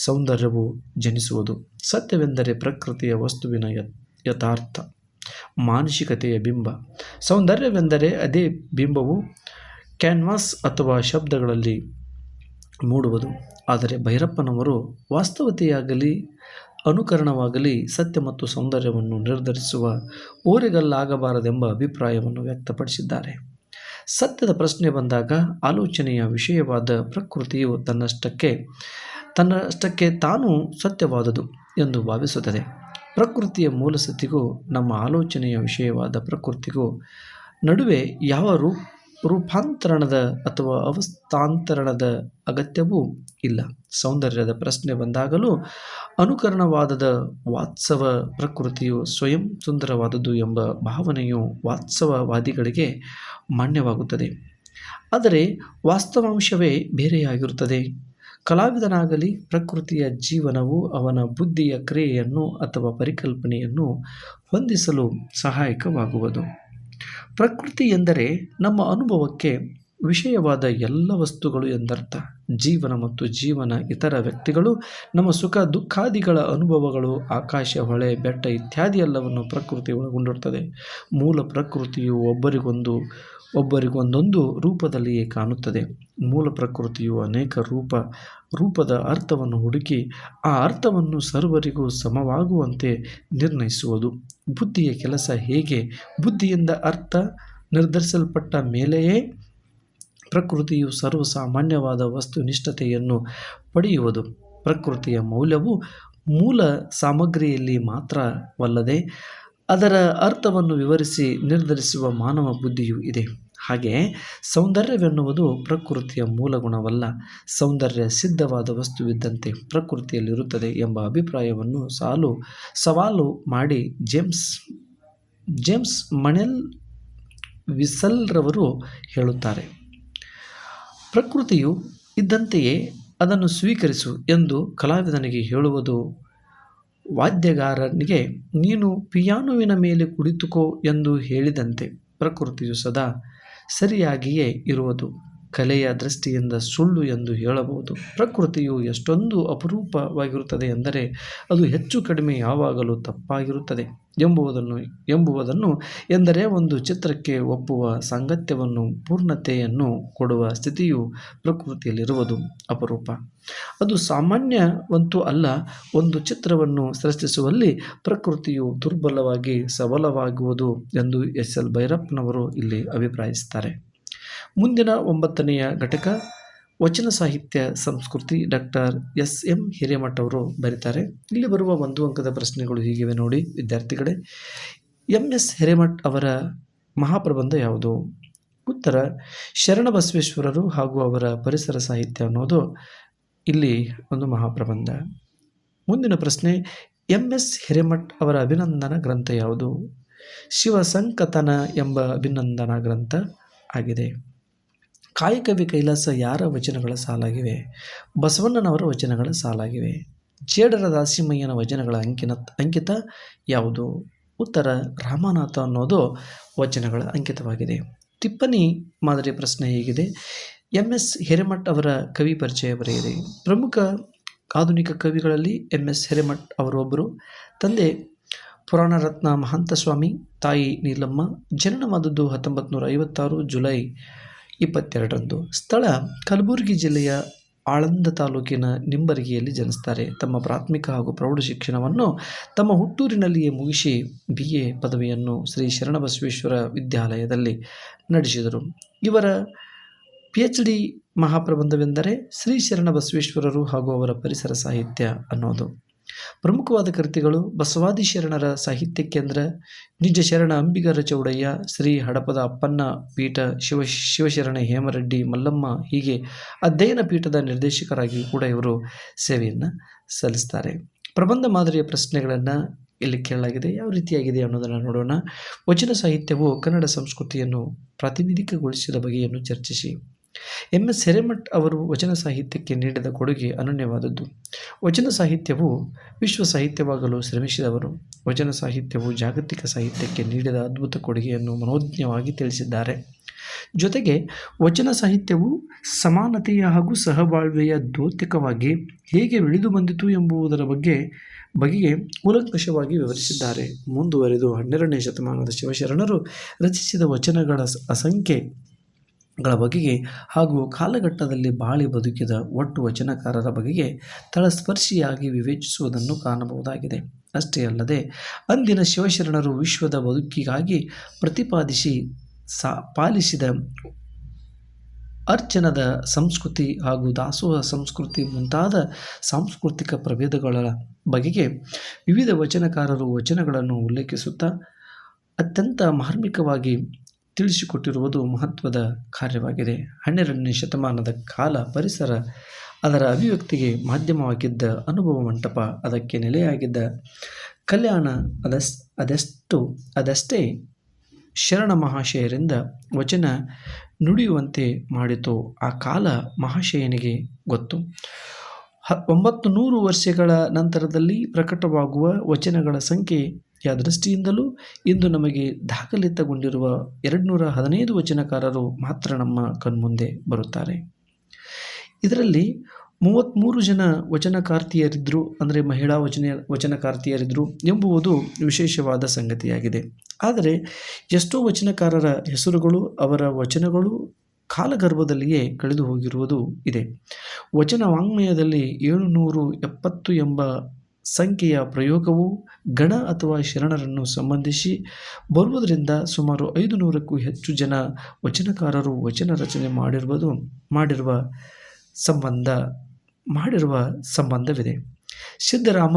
ಸೌಂದರ್ಯವು ಜನಿಸುವುದು. ಸತ್ಯವೆಂದರೆ ಪ್ರಕೃತಿಯ ವಸ್ತುವಿನ ಯಥಾರ್ಥ, ಮಾನಸಿಕತೆಯ ಬಿಂಬ. ಸೌಂದರ್ಯವೆಂದರೆ ಅದೇ ಬಿಂಬವು ಕ್ಯಾನ್ವಾಸ್ ಅಥವಾ ಶಬ್ದಗಳಲ್ಲಿ ಮೂಡುವುದು. ಆದರೆ ಭೈರಪ್ಪನವರು ವಾಸ್ತವತೆಯಾಗಲಿ ಅನುಕರಣವಾಗಲಿ ಸತ್ಯ ಮತ್ತು ಸೌಂದರ್ಯವನ್ನು ನಿರ್ಧರಿಸುವ ಓರೆಗಲ್ಲಾಗಬಾರದೆಂಬ ಅಭಿಪ್ರಾಯವನ್ನು ವ್ಯಕ್ತಪಡಿಸಿದ್ದಾರೆ. ಸತ್ಯದ ಪ್ರಶ್ನೆ ಬಂದಾಗ ಆಲೋಚನೆಯ ವಿಷಯವಾದ ಪ್ರಕೃತಿಯು ತನ್ನಷ್ಟಕ್ಕೆ ತಾನು ಸತ್ಯವಾದುದು ಎಂದು ಭಾವಿಸುತ್ತದೆ. ಪ್ರಕೃತಿಯ ಮೂಲಸ್ಥಿತಿಗೂ ನಮ್ಮ ಆಲೋಚನೆಯ ವಿಷಯವಾದ ಪ್ರಕೃತಿಗೂ ನಡುವೆ ಯಾವ ರೂಪಾಂತರಣದ ಅಥವಾ ಅವಸ್ಥಾಂತರಣದ ಅಗತ್ಯವೂ ಇಲ್ಲ. ಸೌಂದರ್ಯದ ಪ್ರಶ್ನೆ ಬಂದಾಗಲೂ ಅನುಕರಣವಾದದ ವಾಸ್ತವ ಪ್ರಕೃತಿಯು ಸ್ವಯಂ ಸುಂದರವಾದುದು ಎಂಬ ಭಾವನೆಯು ವಾಸ್ತವವಾದಿಗಳಿಗೆ ಮಾನ್ಯವಾಗುತ್ತದೆ. ಆದರೆ ವಾಸ್ತವಾಂಶವೇ ಬೇರೆಯಾಗಿರುತ್ತದೆ. ಕಲಾವಿದನಾಗಲಿ ಪ್ರಕೃತಿಯ ಜೀವನವು ಅವನ ಬುದ್ಧಿಯ ಕ್ರಿಯೆಯನ್ನು ಅಥವಾ ಪರಿಕಲ್ಪನೆಯನ್ನು ಹೊಂದಿಸಲು ಸಹಾಯಕವಾಗುವುದು. ಪ್ರಕೃತಿ ಎಂದರೆ ನಮ್ಮ ಅನುಭವಕ್ಕೆ ವಿಷಯವಾದ ಎಲ್ಲ ವಸ್ತುಗಳು ಎಂದರ್ಥ. ಜೀವನ ಮತ್ತು ಇತರ ವ್ಯಕ್ತಿಗಳು, ನಮ್ಮ ಸುಖ ದುಃಖಾದಿಗಳ ಅನುಭವಗಳು, ಆಕಾಶ, ಹೊಳೆ, ಬೆಟ್ಟ ಇತ್ಯಾದಿ ಎಲ್ಲವನ್ನು ಪ್ರಕೃತಿ ಒಳಗೊಂಡಿರುತ್ತದೆ. ಮೂಲ ಪ್ರಕೃತಿಯು ಒಬ್ಬರಿಗೊಂದೊಂದು ರೂಪದಲ್ಲಿಯೇ ಕಾಣುತ್ತದೆ. ಮೂಲ ಪ್ರಕೃತಿಯು ಅನೇಕ ರೂಪದ ಅರ್ಥವನ್ನು ಹುಡುಕಿ ಆ ಅರ್ಥವನ್ನು ಸರ್ವರಿಗೂ ಸಮವಾಗುವಂತೆ ನಿರ್ಣಯಿಸುವುದು ಬುದ್ಧಿಯ ಕೆಲಸ. ಹೇಗೆ ಬುದ್ಧಿಯಿಂದ ಅರ್ಥ ನಿರ್ಧರಿಸಲ್ಪಟ್ಟ ಮೇಲೆಯೇ ಪ್ರಕೃತಿಯು ಸರ್ವಸಾಮಾನ್ಯವಾದ ವಸ್ತುನಿಷ್ಠತೆಯನ್ನು ಪಡೆಯುವುದು. ಪ್ರಕೃತಿಯ ಮೌಲ್ಯವು ಮೂಲ ಸಾಮಗ್ರಿಯಲ್ಲಿ ಮಾತ್ರವಲ್ಲದೆ ಅದರ ಅರ್ಥವನ್ನು ವಿವರಿಸಿ ನಿರ್ಧರಿಸುವ ಮಾನವ ಬುದ್ಧಿಯೂ ಇದೆ. ಹಾಗೆಯೇ ಸೌಂದರ್ಯವೆನ್ನುವುದು ಪ್ರಕೃತಿಯ ಮೂಲಗುಣವಲ್ಲ, ಸೌಂದರ್ಯ ಸಿದ್ಧವಾದ ವಸ್ತುವಿದ್ದಂತೆ ಪ್ರಕೃತಿಯಲ್ಲಿರುತ್ತದೆ ಎಂಬ ಅಭಿಪ್ರಾಯವನ್ನು ಸವಾಲು ಮಾಡಿ ಜೇಮ್ಸ್ ಮನೆಲ್ ವಿಸಲ್ರವರು ಹೇಳುತ್ತಾರೆ. ಪ್ರಕೃತಿಯು ಇದ್ದಂತೆಯೇ ಅದನ್ನು ಸ್ವೀಕರಿಸು ಎಂದು ಕಲಾವಿದನಿಗೆ ಹೇಳುವುದು ವಾದ್ಯಗಾರನಿಗೆ ನೀನು ಪಿಯಾನೋವಿನ ಮೇಲೆ ಕುಳಿತುಕೋ ಎಂದು ಹೇಳಿದಂತೆ. ಪ್ರಕೃತಿಯು ಸದಾ ಸರಿಯಾಗಿಯೇ ಇರುವುದು ಕಲೆಯ ದೃಷ್ಟಿಯಿಂದ ಸುಳ್ಳು ಎಂದು ಹೇಳಬಹುದು. ಪ್ರಕೃತಿಯು ಎಷ್ಟೊಂದು ಅಪರೂಪವಾಗಿರುತ್ತದೆ ಎಂದರೆ ಅದು ಹೆಚ್ಚು ಕಡಿಮೆ ಯಾವಾಗಲೂ ತಪ್ಪಾಗಿರುತ್ತದೆ ಎಂಬುದನ್ನು ಎಂದರೆ ಒಂದು ಚಿತ್ರಕ್ಕೆ ಒಪ್ಪುವ ಸಾಂಗತ್ಯವನ್ನು, ಪೂರ್ಣತೆಯನ್ನು ಕೊಡುವ ಸ್ಥಿತಿಯು ಪ್ರಕೃತಿಯಲ್ಲಿರುವುದು ಅಪರೂಪ. ಅದು ಸಾಮಾನ್ಯವಂತೂ ಅಲ್ಲ. ಒಂದು ಚಿತ್ರವನ್ನು ಸೃಷ್ಟಿಸುವಲ್ಲಿ ಪ್ರಕೃತಿಯು ದುರ್ಬಲವಾಗಿ ಸಬಲವಾಗುವುದು ಎಂದು ಎಸ್.ಎಲ್. ಭೈರಪ್ಪನವರು ಇಲ್ಲಿ ಅಭಿಪ್ರಾಯಿಸುತ್ತಾರೆ. ಮುಂದಿನ 9ನೆಯ ಘಟಕ ವಚನ ಸಾಹಿತ್ಯ ಸಂಸ್ಕೃತಿ. Doctor SM. ಹಿರೇಮಠ ಅವರು ಬರೀತಾರೆ. ಇಲ್ಲಿ ಬರುವ 1 ಅಂಕದ ಪ್ರಶ್ನೆಗಳು ಹೀಗಿವೆ ನೋಡಿ ವಿದ್ಯಾರ್ಥಿಗಳೇ. ಎಂ.ಎಸ್. ಹಿರೇಮಠ ಅವರ ಮಹಾಪ್ರಬಂಧ ಯಾವುದು? ಉತ್ತರ ಶರಣಬಸವೇಶ್ವರರು ಹಾಗೂ ಅವರ ಪರಿಸರ ಸಾಹಿತ್ಯ ಅನ್ನೋದು ಇಲ್ಲಿ ಒಂದು ಮಹಾಪ್ರಬಂಧ. ಮುಂದಿನ ಪ್ರಶ್ನೆ, ಎಂ.ಎಸ್. ಹಿರೇಮಠ ಅವರ ಅಭಿನಂದನಾ ಗ್ರಂಥ ಯಾವುದು? ಶಿವಸಂಕತನ ಎಂಬ ಅಭಿನಂದನಾ ಗ್ರಂಥ ಆಗಿದೆ. ಕಾಯಕವಿ ಕೈಲಾಸ ಯಾರ ವಚನಗಳ ಸಾಲಾಗಿವೆ? ಬಸವಣ್ಣನವರ ವಚನಗಳ ಸಾಲಾಗಿವೆ. ಜೇಡರ ದಾಸಿಮಯ್ಯನ ವಚನಗಳ ಅಂಕಿತ ಯಾವುದು? ಉತ್ತರ ರಾಮನಾಥ ಅನ್ನೋದು ವಚನಗಳ ಅಂಕಿತವಾಗಿದೆ. ಟಿಪ್ಪಣಿ ಮಾದರಿ ಪ್ರಶ್ನೆ ಹೀಗಿದೆ. ಎಂ.ಎಸ್. ಹಿರೇಮಠ ಅವರ ಕವಿ ಪರಿಚಯ ಬರೆಯಿರಿ. ಪ್ರಮುಖ ಆಧುನಿಕ ಕವಿಗಳಲ್ಲಿ ಎಂ.ಎಸ್. ಹಿರೇಮಠ ಅವರು ಒಬ್ಬರು. ತಂದೆ ಪುರಾಣರತ್ನ ಮಹಾಂತಸ್ವಾಮಿ, ತಾಯಿ ನೀಲಮ್ಮ. ಜನನವಾದದ್ದು 1956 ಜುಲೈ 22ರಂದು. ಸ್ಥಳ ಕಲಬುರಗಿ ಜಿಲ್ಲೆಯ ಆಳಂದ ತಾಲೂಕಿನ ನಿಂಬರಗಿಯಲ್ಲಿ ಜನಿಸ್ತಾರೆ. ತಮ್ಮ ಪ್ರಾಥಮಿಕ ಹಾಗೂ ಪ್ರೌಢ ಶಿಕ್ಷಣವನ್ನು ತಮ್ಮ ಹುಟ್ಟೂರಿನಲ್ಲಿಯೇ ಮುಗಿಸಿ BA ಪದವಿಯನ್ನು ಶ್ರೀ ಶರಣಬಸವೇಶ್ವರ ವಿದ್ಯಾಲಯದಲ್ಲಿ ನಡೆಸಿದರು. ಇವರ PhD ಮಹಾಪ್ರಬಂಧವೆಂದರೆ ಶ್ರೀ ಶರಣಬಸವೇಶ್ವರರು ಹಾಗೂ ಅವರ ಪರಿಸರ ಸಾಹಿತ್ಯ ಅನ್ನೋದು. ಪ್ರಮುಖವಾದ ಕೃತಿಗಳು ಬಸವಾದಿ ಶರಣರ ಸಾಹಿತ್ಯ ಕೇಂದ್ರ, ನಿಜ ಶರಣ ಅಂಬಿಗರ ಚೌಡಯ್ಯ, ಶ್ರೀ ಹಡಪದ ಅಪ್ಪನ್ನ ಪೀಠ, ಶಿವಶರಣ ಹೇಮರೆಡ್ಡಿ ಮಲ್ಲಮ್ಮ. ಹೀಗೆ ಅಧ್ಯಯನ ಪೀಠದ ನಿರ್ದೇಶಕರಾಗಿಯೂ ಕೂಡ ಇವರು ಸೇವೆಯನ್ನು ಸಲ್ಲಿಸ್ತಾರೆ. ಪ್ರಬಂಧ ಮಾದರಿಯ ಪ್ರಶ್ನೆಗಳನ್ನು ಇಲ್ಲಿ ಕೇಳಲಾಗಿದೆ. ಯಾವ ರೀತಿಯಾಗಿದೆ ಅನ್ನೋದನ್ನು ನೋಡೋಣ. ವಚನ ಸಾಹಿತ್ಯವು ಕನ್ನಡ ಸಂಸ್ಕೃತಿಯನ್ನು ಪ್ರಾತಿನಿಧಿಕಗೊಳಿಸಿದ ಬಗೆಯನ್ನು ಚರ್ಚಿಸಿ. ಎಂ.ಎಸ್. ಹಿರೇಮಠ್ ಅವರು ವಚನ ಸಾಹಿತ್ಯಕ್ಕೆ ನೀಡಿದ ಕೊಡುಗೆ ಅನನ್ಯವಾದದ್ದು. ವಚನ ಸಾಹಿತ್ಯವು ವಿಶ್ವ ಸಾಹಿತ್ಯವಾಗಲು ಶ್ರಮಿಸಿದವರು. ವಚನ ಸಾಹಿತ್ಯವು ಜಾಗತಿಕ ಸಾಹಿತ್ಯಕ್ಕೆ ನೀಡಿದ ಅದ್ಭುತ ಕೊಡುಗೆಯನ್ನು ಮನೋಜ್ಞವಾಗಿ ತಿಳಿಸಿದ್ದಾರೆ. ಜೊತೆಗೆ ವಚನ ಸಾಹಿತ್ಯವು ಸಮಾನತೆಯ ಹಾಗೂ ಸಹಬಾಳ್ವೆಯ ದ್ಯೋತಕವಾಗಿ ಹೇಗೆ ಬೆಳೆದು ಬಂದಿತು ಎಂಬುದರ ಬಗೆಗೆ ಕೂಲಂಕಷವಾಗಿ ವಿವರಿಸಿದ್ದಾರೆ. ಮುಂದುವರೆದು 12ನೇ ಶತಮಾನದ ಶಿವಶರಣರು ರಚಿಸಿದ ವಚನಗಳ ಅಸಂಖ್ಯೆಗಳ ಬಗೆಗೆ ಹಾಗೂ ಕಾಲಘಟ್ಟದಲ್ಲಿ ಬಾಳಿ ಬದುಕಿದ ಒಟ್ಟು ವಚನಕಾರರ ಬಗೆಗೆ ತಳಸ್ಪರ್ಶಿಯಾಗಿ ವಿವೇಚಿಸುವುದನ್ನು ಕಾಣಬಹುದಾಗಿದೆ. ಅಷ್ಟೇ ಅಲ್ಲದೆ ಅಂದಿನ ಶಿವಶರಣರು ವಿಶ್ವದ ಬದುಕಿಗಾಗಿ ಪ್ರತಿಪಾದಿಸಿ ಪಾಲಿಸಿದ ಅರ್ಚನದ ಸಂಸ್ಕೃತಿ ಹಾಗೂ ದಾಸೋಹ ಸಂಸ್ಕೃತಿ ಮುಂತಾದ ಸಾಂಸ್ಕೃತಿಕ ಪ್ರಭೇದಗಳ ಬಗೆಗೆ ವಿವಿಧ ವಚನಕಾರರು ವಚನಗಳನ್ನು ಉಲ್ಲೇಖಿಸುತ್ತಾ ಅತ್ಯಂತ ಮಾರ್ಮಿಕವಾಗಿ ತಿಳಿಸಿಕೊಟ್ಟಿರುವುದು ಮಹತ್ವದ ಕಾರ್ಯವಾಗಿದೆ. 12ನೇ ಶತಮಾನದ ಕಾಲ ಪರಿಸರ ಅದರ ಅಭಿವ್ಯಕ್ತಿಗೆ ಮಾಧ್ಯಮವಾಗಿದ್ದ, ಅನುಭವ ಮಂಟಪ ಅದಕ್ಕೆ ನೆಲೆಯಾಗಿದ್ದ, ಕಲ್ಯಾಣ ಅದಷ್ಟೇ ಶರಣ ಮಹಾಶಯರಿಂದ ವಚನ ನುಡಿಯುವಂತೆ ಮಾಡಿತು. ಆ ಕಾಲ ಮಹಾಶಯನಿಗೆ ಗೊತ್ತು. 900 ವರ್ಷಗಳ ನಂತರದಲ್ಲಿ ಪ್ರಕಟವಾಗುವ ವಚನಗಳ ಸಂಖ್ಯೆಯ ದೃಷ್ಟಿಯಿಂದಲೂ ಇಂದು ನಮಗೆ ದಾಖಲಿತಗೊಂಡಿರುವ 215 ವಚನಕಾರರು ಮಾತ್ರ ನಮ್ಮ ಕಣ್ಮುಂದೆ ಬರುತ್ತಾರೆ. ಇದರಲ್ಲಿ 33 ಜನ ವಚನಕಾರ್ತಿಯರಿದ್ದರು, ಅಂದರೆ ಮಹಿಳಾ ವಚನಕಾರ್ತಿಯರಿದ್ದರು ಎಂಬುವುದು ವಿಶೇಷವಾದ ಸಂಗತಿಯಾಗಿದೆ. ಆದರೆ ಎಷ್ಟೋ ವಚನಕಾರರ ಹೆಸರುಗಳು, ಅವರ ವಚನಗಳು ಕಾಲಗರ್ಭದಲ್ಲಿಯೇ ಕಳೆದು ಹೋಗಿರುವುದು ಇದೆ. ವಚನ ವಾಂಗ್ಮಯದಲ್ಲಿ 770 ಎಂಬ ಸಂಖ್ಯೆಯ ಪ್ರಯೋಗವು ಗಣ ಅಥವಾ ಶರಣರನ್ನು ಸಂಬಂಧಿಸಿ ಬರುವುದರಿಂದ ಸುಮಾರು 500ಕ್ಕೂ ಹೆಚ್ಚು ಜನ ವಚನಕಾರರು ವಚನ ರಚನೆ ಮಾಡಿರುವ ಸಂಬಂಧವಿದೆ. ಸಿದ್ದರಾಮ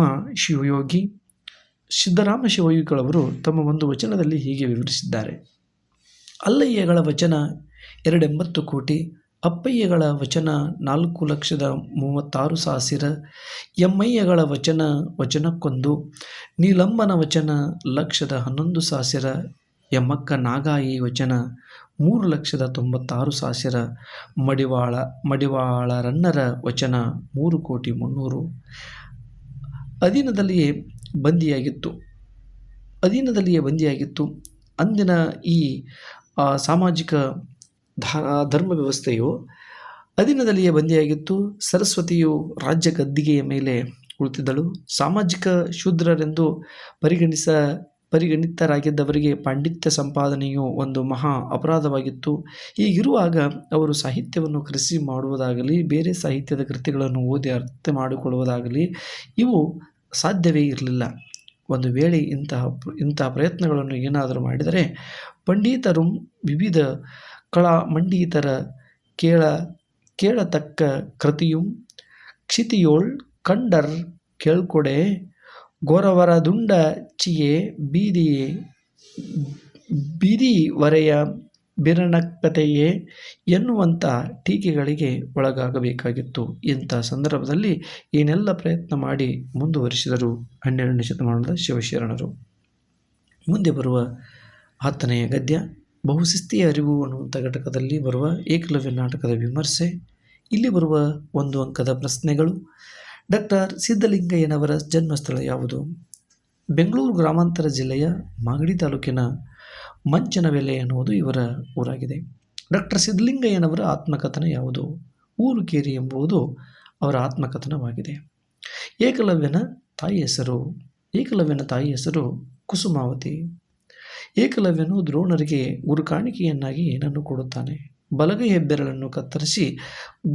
ಶಿವಯೋಗಿಗಳವರು ತಮ್ಮ ಒಂದು ವಚನದಲ್ಲಿ ಹೀಗೆ ವಿವರಿಸಿದ್ದಾರೆ. ಅಲ್ಲಯ್ಯಗಳ ವಚನ 280 ಕೋಟಿ, ಅಪ್ಪಯ್ಯಗಳ ವಚನ 4,36,000, ಎಮ್ಮಯ್ಯಗಳ ವಚನಕ್ಕೊಂದು, ನೀಲಮ್ಮನ ವಚನ 1,11,000, ಎಮ್ಮಕ್ಕ ನಾಗಾಯಿ ವಚನ 3,96,000, ಮಡಿವಾಳರನ್ನರ ವಚನ 3,300,000. ಅಧೀನದಲ್ಲಿಯೇ ಬಂದಿಯಾಗಿತ್ತು. ಅಂದಿನ ಈ ಸಾಮಾಜಿಕ ಧರ್ಮ ವ್ಯವಸ್ಥೆಯು ಅಧೀನದಲ್ಲಿಯೇ ಬಂದಿಯಾಗಿತ್ತು. ಸರಸ್ವತಿಯು ರಾಜ್ಯ ಗದ್ದಿಗೆಯ ಮೇಲೆ ಕುಳಿತಿದ್ದಳು. ಸಾಮಾಜಿಕ ಶೂದ್ರರೆಂದು ಪರಿಗಣಿತರಾಗಿದ್ದವರಿಗೆ ಪಾಂಡಿತ್ಯ ಸಂಪಾದನೆಯು ಒಂದು ಮಹಾ ಅಪರಾಧವಾಗಿತ್ತು. ಹೀಗಿರುವಾಗ ಅವರು ಸಾಹಿತ್ಯವನ್ನು ಕೃಷಿ ಮಾಡುವುದಾಗಲಿ, ಬೇರೆ ಸಾಹಿತ್ಯದ ಕೃತಿಗಳನ್ನು ಓದಿ ಅರ್ಥ ಮಾಡಿಕೊಳ್ಳುವುದಾಗಲಿ ಇವು ಸಾಧ್ಯವೇ ಇರಲಿಲ್ಲ. ಒಂದು ವೇಳೆ ಇಂತಹ ಪ್ರಯತ್ನಗಳನ್ನು ಏನಾದರೂ ಮಾಡಿದರೆ ಪಂಡಿತರು ವಿವಿಧ ಕಳಾಮಂಡಿತರ ಕೇಳತಕ್ಕ ಕೃತಿಯು ಕ್ಷಿತಿಯೋಳ್ ಕಂಡರ್ ಕೇಳ್ಕೊಡೆ ಗೋರವರದುಂಡ ಚಿಯೆ ಬೀದಿವರೆಯ ಬಿರಣಕತೆಯೇ ಎನ್ನುವಂಥ ಟೀಕೆಗಳಿಗೆ ಒಳಗಾಗಬೇಕಾಗಿತ್ತು. ಇಂಥ ಸಂದರ್ಭದಲ್ಲಿ ಏನೆಲ್ಲ ಪ್ರಯತ್ನ ಮಾಡಿ ಮುಂದುವರಿಸಿದರು 12ನೇ ಶತಮಾನದ ಶಿವಶರಣರು. ಮುಂದೆ ಬರುವ 10ನೆಯ ಗದ್ಯ ಬಹುಶಿಸ್ತೀಯ ಅರಿವು ಅನ್ನುವಂಥ ಘಟಕದಲ್ಲಿ ಬರುವ ಏಕಲವ್ಯ ನಾಟಕದ ವಿಮರ್ಶೆ. ಇಲ್ಲಿ ಬರುವ 1 ಅಂಕದ ಪ್ರಶ್ನೆಗಳು. ಡಾಕ್ಟರ್ ಸಿದ್ಧಲಿಂಗಯ್ಯನವರ ಜನ್ಮಸ್ಥಳ ಯಾವುದು? ಬೆಂಗಳೂರು ಗ್ರಾಮಾಂತರ ಜಿಲ್ಲೆಯ ಮಾಗಡಿ ತಾಲೂಕಿನ ಮಂಚನವೆಲೆ ಎನ್ನುವುದು ಇವರ ಊರಾಗಿದೆ. ಡಾಕ್ಟರ್ ಸಿದ್ಧಲಿಂಗಯ್ಯನವರ ಆತ್ಮಕಥನ ಯಾವುದು? ಊರುಕೇರಿ ಎಂಬುದು ಅವರ ಆತ್ಮಕಥನವಾಗಿದೆ. ಏಕಲವ್ಯನ ತಾಯಿ ಹೆಸರು ಕುಸುಮಾವತಿ. ಏಕಲವ್ಯನು ದ್ರೋಣರಿಗೆ ಗುರುಕಾಣಿಕೆಯನ್ನಾಗಿ ಏನನ್ನು ಕೊಡುತ್ತಾನೆ? ಬಲಗೈ ಹೆಬ್ಬೆರಳನ್ನು ಕತ್ತರಿಸಿ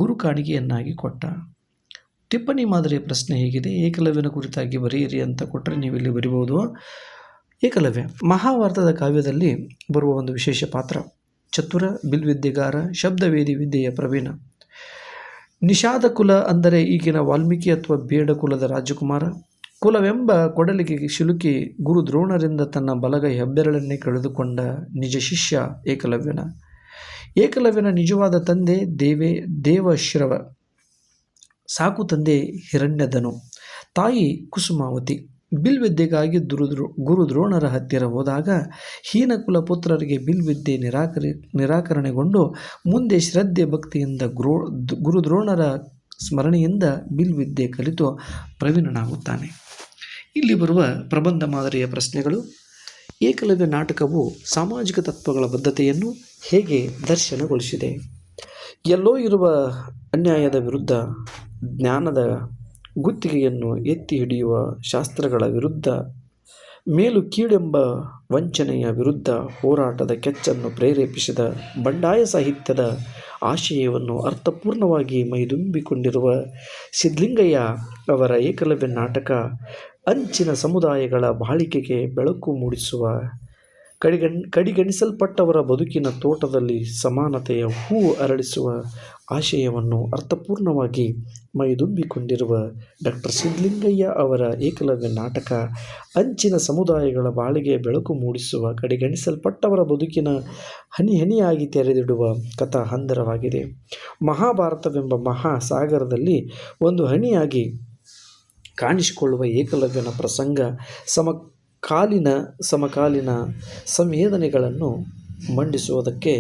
ಗುರುಕಾಣಿಕೆಯನ್ನಾಗಿ ಕೊಟ್ಟ. ಟಿಪ್ಪಣಿ ಮಾದರಿಯ ಪ್ರಶ್ನೆ ಹೀಗಿದೆ. ಏಕಲವ್ಯನ ಕುರಿತಾಗಿ ಬರೆಯಿರಿ ಅಂತ ಕೊಟ್ಟರೆ ನೀವು ಇಲ್ಲಿ ಬರಿಬಹುದು. ಏಕಲವ್ಯ ಮಹಾಭಾರತದ ಕಾವ್ಯದಲ್ಲಿ ಬರುವ ಒಂದು ವಿಶೇಷ ಪಾತ್ರ. ಚತುರ, ಬಿಲ್ವಿದ್ಯೆಗಾರ, ಶಬ್ದವೇದಿ ವಿದ್ಯೆಯ ಪ್ರವೀಣ. ನಿಷಾದ ಕುಲ ಅಂದರೆ ಈಗಿನ ವಾಲ್ಮೀಕಿ ಅಥವಾ ಬೇಡ ಕುಲದ ರಾಜಕುಮಾರ. ಕುಲವೆಂಬ ಕೊಡಲಿಗೆ ಸಿಲುಕಿ ಗುರು ದ್ರೋಣರಿಂದ ತನ್ನ ಬಲಗೈ ಹೆಬ್ಬೆರಳನ್ನೇ ಕಳೆದುಕೊಂಡ ನಿಜ ಶಿಷ್ಯ ಏಕಲವ್ಯನ ನಿಜವಾದ ತಂದೆ ದೇವಶ್ರವ, ಸಾಕು ತಂದೆ ಹಿರಣ್ಯಧನು, ತಾಯಿ ಕುಸುಮಾವತಿ. ಬಿಲ್ವಿದ್ಯೆಗಾಗಿ ಗುರು ದ್ರೋಣರ ಹತ್ತಿರ ಹೋದಾಗ ಹೀನಕುಲ ಪುತ್ರರಿಗೆ ಬಿಲ್ವಿದ್ಯೆ ನಿರಾಕರಣೆಗೊಂಡು ಮುಂದೆ ಶ್ರದ್ಧೆ ಭಕ್ತಿಯಿಂದ ಗುರು ದ್ರೋಣರ ಸ್ಮರಣೆಯಿಂದ ಬಿಲ್ವಿದ್ಯೆ ಕಲಿತು ಪ್ರವೀಣನಾಗುತ್ತಾನೆ. ಇಲ್ಲಿ ಬರುವ ಪ್ರಬಂಧ ಮಾದರಿಯ ಪ್ರಶ್ನೆಗಳು: ಏಕಲವ್ಯ ನಾಟಕವು ಸಾಮಾಜಿಕ ತತ್ವಗಳ ಬದ್ಧತೆಯನ್ನು ಹೇಗೆ ದರ್ಶನಗೊಳಿಸಿದೆ? ಎಲ್ಲೋ ಇರುವ ಅನ್ಯಾಯದ ವಿರುದ್ಧ, ಜ್ಞಾನದ ಗುತ್ತಿಗೆಯನ್ನು ಎತ್ತಿ ಹಿಡಿಯುವ ಶಾಸ್ತ್ರಗಳ ವಿರುದ್ಧ, ಮೇಲು ಕೀಳೆಂಬ ವಂಚನೆಯ ವಿರುದ್ಧ ಹೋರಾಟದ ಕೆಚ್ಚನ್ನು ಪ್ರೇರೇಪಿಸಿದ ಬಂಡಾಯ ಸಾಹಿತ್ಯದ ಆಶಯವನ್ನು ಅರ್ಥಪೂರ್ಣವಾಗಿ ಮೈದುಂಬಿಕೊಂಡಿರುವ ಸಿದ್ಧಲಿಂಗಯ್ಯ ಅವರ ಏಕಲವ್ಯ ನಾಟಕ ಅಂಚಿನ ಸಮುದಾಯಗಳ ಬಾಳಿಕೆಗೆ ಬೆಳಕು ಮೂಡಿಸುವ, ಕಡೆಗಣಿಸಲ್ಪಟ್ಟವರ ಬದುಕಿನ ತೋಟದಲ್ಲಿ ಸಮಾನತೆಯ ಹೂವು ಅರಳಿಸುವ ಆಶಯವನ್ನು ಅರ್ಥಪೂರ್ಣವಾಗಿ ಮೈದುಂಬಿಕೊಂಡಿರುವ ಡಾಕ್ಟರ್ ಸಿದ್ಧಲಿಂಗಯ್ಯ ಅವರ ಏಕಲವ್ಯ ನಾಟಕ ಅಂಚಿನ ಸಮುದಾಯಗಳ ಬಾಳಿಗೆ ಬೆಳಕು ಮೂಡಿಸುವ, ಕಡೆಗಣಿಸಲ್ಪಟ್ಟವರ ಬದುಕಿನ ಹನಿ ಹನಿಯಾಗಿ ತೆರೆದಿಡುವ ಕಥಾ ಹಂದರವಾಗಿದೆ. ಮಹಾಭಾರತವೆಂಬ ಮಹಾಸಾಗರದಲ್ಲಿ ಒಂದು ಹನಿಯಾಗಿ ಕಾಣಿಸಿಕೊಳ್ಳುವ ಏಕಲವ್ಯನ ಪ್ರಸಂಗ ಸಮಕಾಲೀನ ಸಂವೇದನೆಗಳನ್ನು ಮಂಡಿಸುವುದಕ್ಕೆ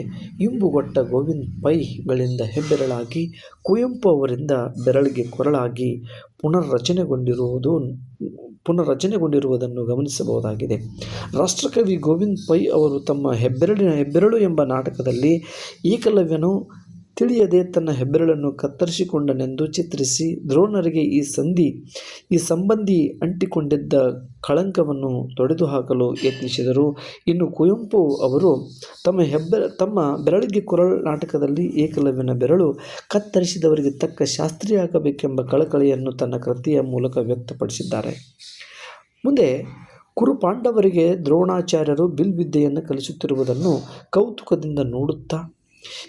ಇಂಬುಗೊಟ್ಟ ಗೋವಿಂದ ಪೈಗಳಿಂದ ಹೆಬ್ಬೆರಳಾಗಿ, ಕುವೆಂಪು ಅವರಿಂದ ಬೆರಳಿಗೆ ಕೊರಳಾಗಿ ಪುನರ್ರಚನೆಗೊಂಡಿರುವುದನ್ನು ಗಮನಿಸಬಹುದಾಗಿದೆ. ರಾಷ್ಟ್ರಕವಿ ಗೋವಿಂದ ಪೈ ಅವರು ತಮ್ಮ ಹೆಬ್ಬೆರಳು ಎಂಬ ನಾಟಕದಲ್ಲಿ ಏಕಲವ್ಯನು ತಿಳಿಯದೆ ತನ್ನ ಹೆಬ್ಬೆರಳನ್ನು ಕತ್ತರಿಸಿಕೊಂಡನೆಂದು ಚಿತ್ರಿಸಿ ತದ್ರೋಣರಿಗೆ ಈ ಸಂಬಂಧಿ ಅಂಟಿಕೊಂಡಿದ್ದ ಕಳಂಕವನ್ನು ತೊಡೆದುಹಾಕಲು ಯತ್ನಿಸಿದರು. ಇನ್ನು ಕುವೆಂಪು ಅವರು ತಮ್ಮ ಬೆರಳಿಗೆ ಕೊರಳು ನಾಟಕದಲ್ಲಿ ಏಕಲವ್ಯನ ಬೆರಳು ಕತ್ತರಿಸಿದವರಿಗೆ ತಕ್ಕ ಶಾಸ್ತ್ರಿ ಆಗಬೇಕೆಂಬ ಕಳಕಳಿಯನ್ನು ತನ್ನ ಕೃತಿಯ ಮೂಲಕ ವ್ಯಕ್ತಪಡಿಸಿದ್ದಾರೆ. ಮುಂದೆ ಕುರುಪಾಂಡವರಿಗೆ ದ್ರೋಣಾಚಾರ್ಯರು ಬಿಲ್ವಿದ್ಯೆಯನ್ನು ಕಲಿಸುತ್ತಿರುವುದನ್ನು ಕೌತುಕದಿಂದ ನೋಡುತ್ತಾ,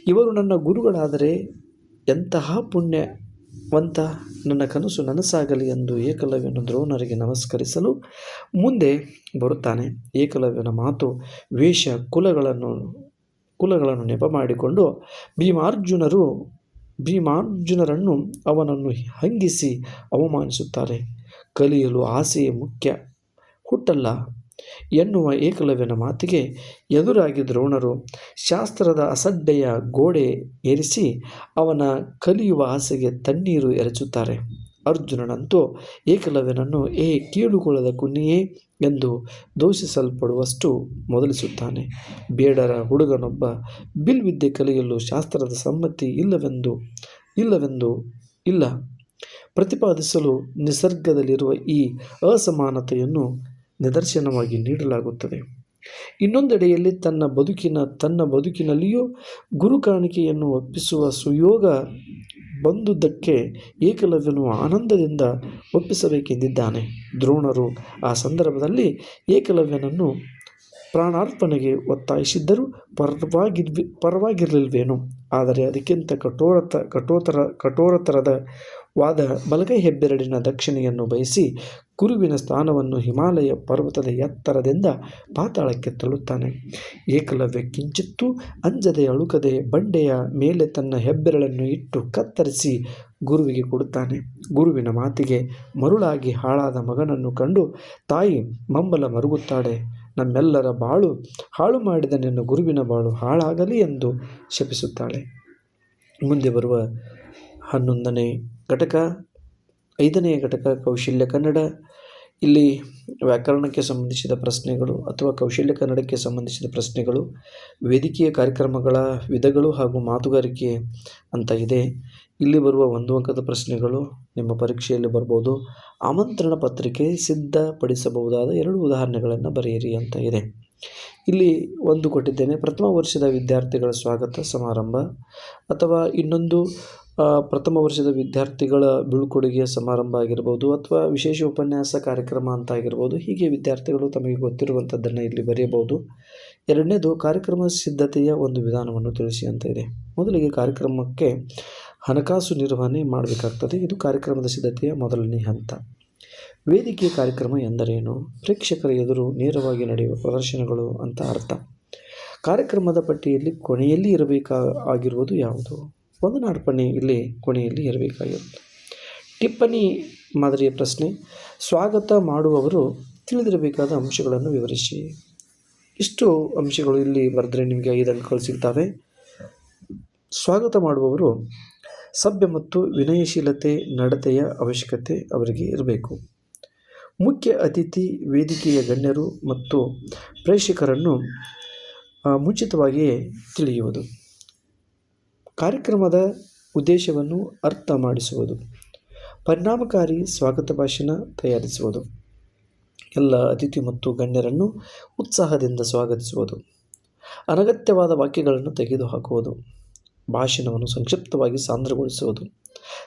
ಇವರು ನನ್ನ ಗುರುಗಳಾದರೆ ಎಂತಹ ಪುಣ್ಯವಂತ, ನನ್ನ ಕನಸು ನನಸಾಗಲಿ ಎಂದು ಏಕಲವ್ಯನು ದ್ರೋಣರಿಗೆ ನಮಸ್ಕರಿಸಲು ಮುಂದೆ ಬರುತ್ತಾನೆ. ಏಕಲವ್ಯನ ಮಾತು, ವೇಷ, ಕುಲಗಳನ್ನು ನೆಪ ಮಾಡಿಕೊಂಡು ಭೀಮಾರ್ಜುನರನ್ನು ಅವನನ್ನು ಹಂಗಿಸಿ ಅವಮಾನಿಸುತ್ತಾರೆ. ಕಲಿಯಲು ಆಸೆಯೇ ಮುಖ್ಯ, ಹುಟ್ಟಲ್ಲ ಎನ್ನುವ ಏಕಲವ್ಯನ ಮಾತಿಗೆ ಎದುರಾಗಿ ದ್ರೋಣರು ಶಾಸ್ತ್ರದ ಅಸಡ್ಡೆಯ ಗೋಡೆ ಏರಿಸಿ ಅವನ ಕಲಿಯುವ ಆಸೆಗೆ ತಣ್ಣೀರು ಎರಚುತ್ತಾರೆ. ಅರ್ಜುನನಂತೂ ಏಕಲವ್ಯನನ್ನು ಕೀಳುಕುಲದ ಕುನ್ನಿಯೇ ಎಂದು ದೂಷಿಸಲ್ಪಡುವಷ್ಟು ಮೊದಲಿಸುತ್ತಾನೆ. ಬೇಡರ ಹುಡುಗನೊಬ್ಬ ಬಿಲ್ವಿದ್ಯೆ ಕಲಿಯಲು ಶಾಸ್ತ್ರದ ಸಮ್ಮತಿ ಇಲ್ಲ ಪ್ರತಿಪಾದಿಸಲು ನಿಸರ್ಗದಲ್ಲಿರುವ ಈ ಅಸಮಾನತೆಯನ್ನು ನಿದರ್ಶನವಾಗಿ ನೀಡಲಾಗುತ್ತದೆ. ಇನ್ನೊಂದೆಡೆಯಲ್ಲಿ ತನ್ನ ಬದುಕಿನಲ್ಲಿಯೂ ಗುರು ಕಾಣಿಕೆಯನ್ನು ಒಪ್ಪಿಸುವ ಸುಯೋಗ ಬಂದುದಕ್ಕೆ ಏಕಲವ್ಯನು ಆನಂದದಿಂದ ಒಪ್ಪಿಸಬೇಕೆಂದಿದ್ದಾನೆ. ದ್ರೋಣರು ಆ ಸಂದರ್ಭದಲ್ಲಿ ಏಕಲವ್ಯನನ್ನು ಪ್ರಾಣಾರ್ಪಣೆಗೆ ಒತ್ತಾಯಿಸಿದ್ದರೂ ಪರವಾಗಿರಲಿಲ್ವೇನೋ. ಆದರೆ ಅದಕ್ಕಿಂತ ಕಠೋರತರದ ವಾದ ಬಲಗೈ ಹೆಬ್ಬೆರಳಿನ ದಕ್ಷಿಣೆಯನ್ನು ಬಯಸಿ ಗುರುವಿನ ಸ್ಥಾನವನ್ನು ಹಿಮಾಲಯ ಪರ್ವತದ ಎತ್ತರದಿಂದ ಪಾತಾಳಕ್ಕೆ ತಳ್ಳುತ್ತಾನೆ. ಏಕಲವ್ಯ ಕಿಂಚಿತ್ತೂ ಅಂಜದೆ ಅಳುಕದೆ ಬಂಡೆಯ ಮೇಲೆ ತನ್ನ ಹೆಬ್ಬೆರಳನ್ನು ಇಟ್ಟು ಕತ್ತರಿಸಿ ಗುರುವಿಗೆ ಕೊಡುತ್ತಾನೆ. ಗುರುವಿನ ಮಾತಿಗೆ ಮರುಳಾಗಿ ಹಾಳಾದ ಮಗನನ್ನು ಕಂಡು ತಾಯಿ ಮಮ್ಮಲ ಮರುಗುತ್ತಾಳೆ. ನಮ್ಮೆಲ್ಲರ ಬಾಳು ಹಾಳು ಮಾಡಿದ ನಿನ್ನ ಗುರುವಿನ ಬಾಳು ಹಾಳಾಗಲಿ ಎಂದು ಶಪಿಸುತ್ತಾಳೆ. ಮುಂದೆ ಬರುವ 11ನೇ ಘಟಕ 5ನೇ ಘಟಕ ಕೌಶಲ್ಯ ಕನ್ನಡ. ಇಲ್ಲಿ ವ್ಯಾಕರಣಕ್ಕೆ ಸಂಬಂಧಿಸಿದ ಪ್ರಶ್ನೆಗಳು ಅಥವಾ ಕೌಶಲ್ಯ ಕನ್ನಡಕ್ಕೆ ಸಂಬಂಧಿಸಿದ ಪ್ರಶ್ನೆಗಳು, ವೇದಿಕೆಯ ಕಾರ್ಯಕ್ರಮಗಳ ವಿಧಗಳು ಹಾಗೂ ಮಾತುಗಾರಿಕೆ ಅಂತ ಇದೆ. ಇಲ್ಲಿ ಬರುವ 1 ಅಂಕದ ಪ್ರಶ್ನೆಗಳು ನಿಮ್ಮ ಪರೀಕ್ಷೆಯಲ್ಲಿ ಬರ್ಬೋದು. ಆಮಂತ್ರಣ ಪತ್ರಿಕೆ ಸಿದ್ಧಪಡಿಸಬಹುದಾದ 2 ಉದಾಹರಣೆಗಳನ್ನು ಬರೆಯಿರಿ ಅಂತ ಇದೆ. ಇಲ್ಲಿ ಒಂದು ಕೊಟ್ಟಿದ್ದೇನೆ, ಪ್ರಥಮ ವರ್ಷದ ವಿದ್ಯಾರ್ಥಿಗಳ ಸ್ವಾಗತ ಸಮಾರಂಭ ಅಥವಾ ಇನ್ನೊಂದು ಪ್ರಥಮ ವರ್ಷದ ವಿದ್ಯಾರ್ಥಿಗಳ ಬೀಳ್ಕೊಡುಗೆಯ ಸಮಾರಂಭ ಆಗಿರ್ಬೋದು ಅಥವಾ ವಿಶೇಷ ಉಪನ್ಯಾಸ ಕಾರ್ಯಕ್ರಮ ಅಂತ ಆಗಿರ್ಬೋದು. ಹೀಗೆ ವಿದ್ಯಾರ್ಥಿಗಳು ತಮಗೆ ಗೊತ್ತಿರುವಂಥದ್ದನ್ನು ಇಲ್ಲಿ ಬರೆಯಬಹುದು. 2ನೇದು ಕಾರ್ಯಕ್ರಮ ಸಿದ್ಧತೆಯ ಒಂದು ವಿಧಾನವನ್ನು ತಿಳಿಸಿ ಅಂತ ಇದೆ. ಮೊದಲಿಗೆ ಕಾರ್ಯಕ್ರಮಕ್ಕೆ ಹಣಕಾಸು ನಿರ್ವಹಣೆ ಮಾಡಬೇಕಾಗ್ತದೆ. ಇದು ಕಾರ್ಯಕ್ರಮದ ಸಿದ್ಧತೆಯ ಮೊದಲನೇ ಹಂತ. ವೇದಿಕೆಯ ಕಾರ್ಯಕ್ರಮ ಎಂದರೇನು? ಪ್ರೇಕ್ಷಕರ ಎದುರು ನೇರವಾಗಿ ನಡೆಯುವ ಪ್ರದರ್ಶನಗಳು ಅಂತ ಅರ್ಥ. ಕಾರ್ಯಕ್ರಮದ ಪಟ್ಟಿಯಲ್ಲಿ ಕೊನೆಯಲ್ಲಿ ಇರಬೇಕಾಗಿರುವುದು ಯಾವುದು? ಒಂದನಾರ್ಪಣೆ ಇಲ್ಲಿ ಕೊನೆಯಲ್ಲಿ ಇರಬೇಕಾಗಿರುತ್ತೆ. ಟಿಪ್ಪಣಿ ಮಾದರಿಯ ಪ್ರಶ್ನೆ. ಸ್ವಾಗತ ಮಾಡುವವರು ತಿಳಿದಿರಬೇಕಾದ ಅಂಶಗಳನ್ನು ವಿವರಿಸಿ. ಇಷ್ಟು ಅಂಶಗಳು ಇಲ್ಲಿ ಬರೆದ್ರೆ ನಿಮಗೆ 5 ಅಂಕಗಳು ಸಿಗ್ತವೆ. ಸ್ವಾಗತ ಮಾಡುವವರು ಸಭ್ಯ ಮತ್ತು ವಿನಯಶೀಲತೆ ನಡತೆಯ ಅವಶ್ಯಕತೆ ಅವರಿಗೆ ಇರಬೇಕು. ಮುಖ್ಯ ಅತಿಥಿ ವೇದಿಕೆಯ ಗಣ್ಯರು ಮತ್ತು ಪ್ರೇಕ್ಷಕರನ್ನು ಮುಂಚಿತವಾಗಿಯೇ ತಿಳಿಯುವುದು. ಕಾರ್ಯಕ್ರಮದ ಉದ್ದೇಶವನ್ನು ಅರ್ಥ ಮಾಡಿಸುವುದು. ಪರಿಣಾಮಕಾರಿ ಸ್ವಾಗತ ಭಾಷಣ ತಯಾರಿಸುವುದು. ಎಲ್ಲ ಅತಿಥಿ ಮತ್ತು ಗಣ್ಯರನ್ನು ಉತ್ಸಾಹದಿಂದ ಸ್ವಾಗತಿಸುವುದು. ಅನಗತ್ಯವಾದ ವಾಕ್ಯಗಳನ್ನು ತೆಗೆದುಹಾಕುವುದು. ಭಾಷಣವನ್ನು ಸಂಕ್ಷಿಪ್ತವಾಗಿ ಸಾಂದ್ರಗೊಳಿಸುವುದು.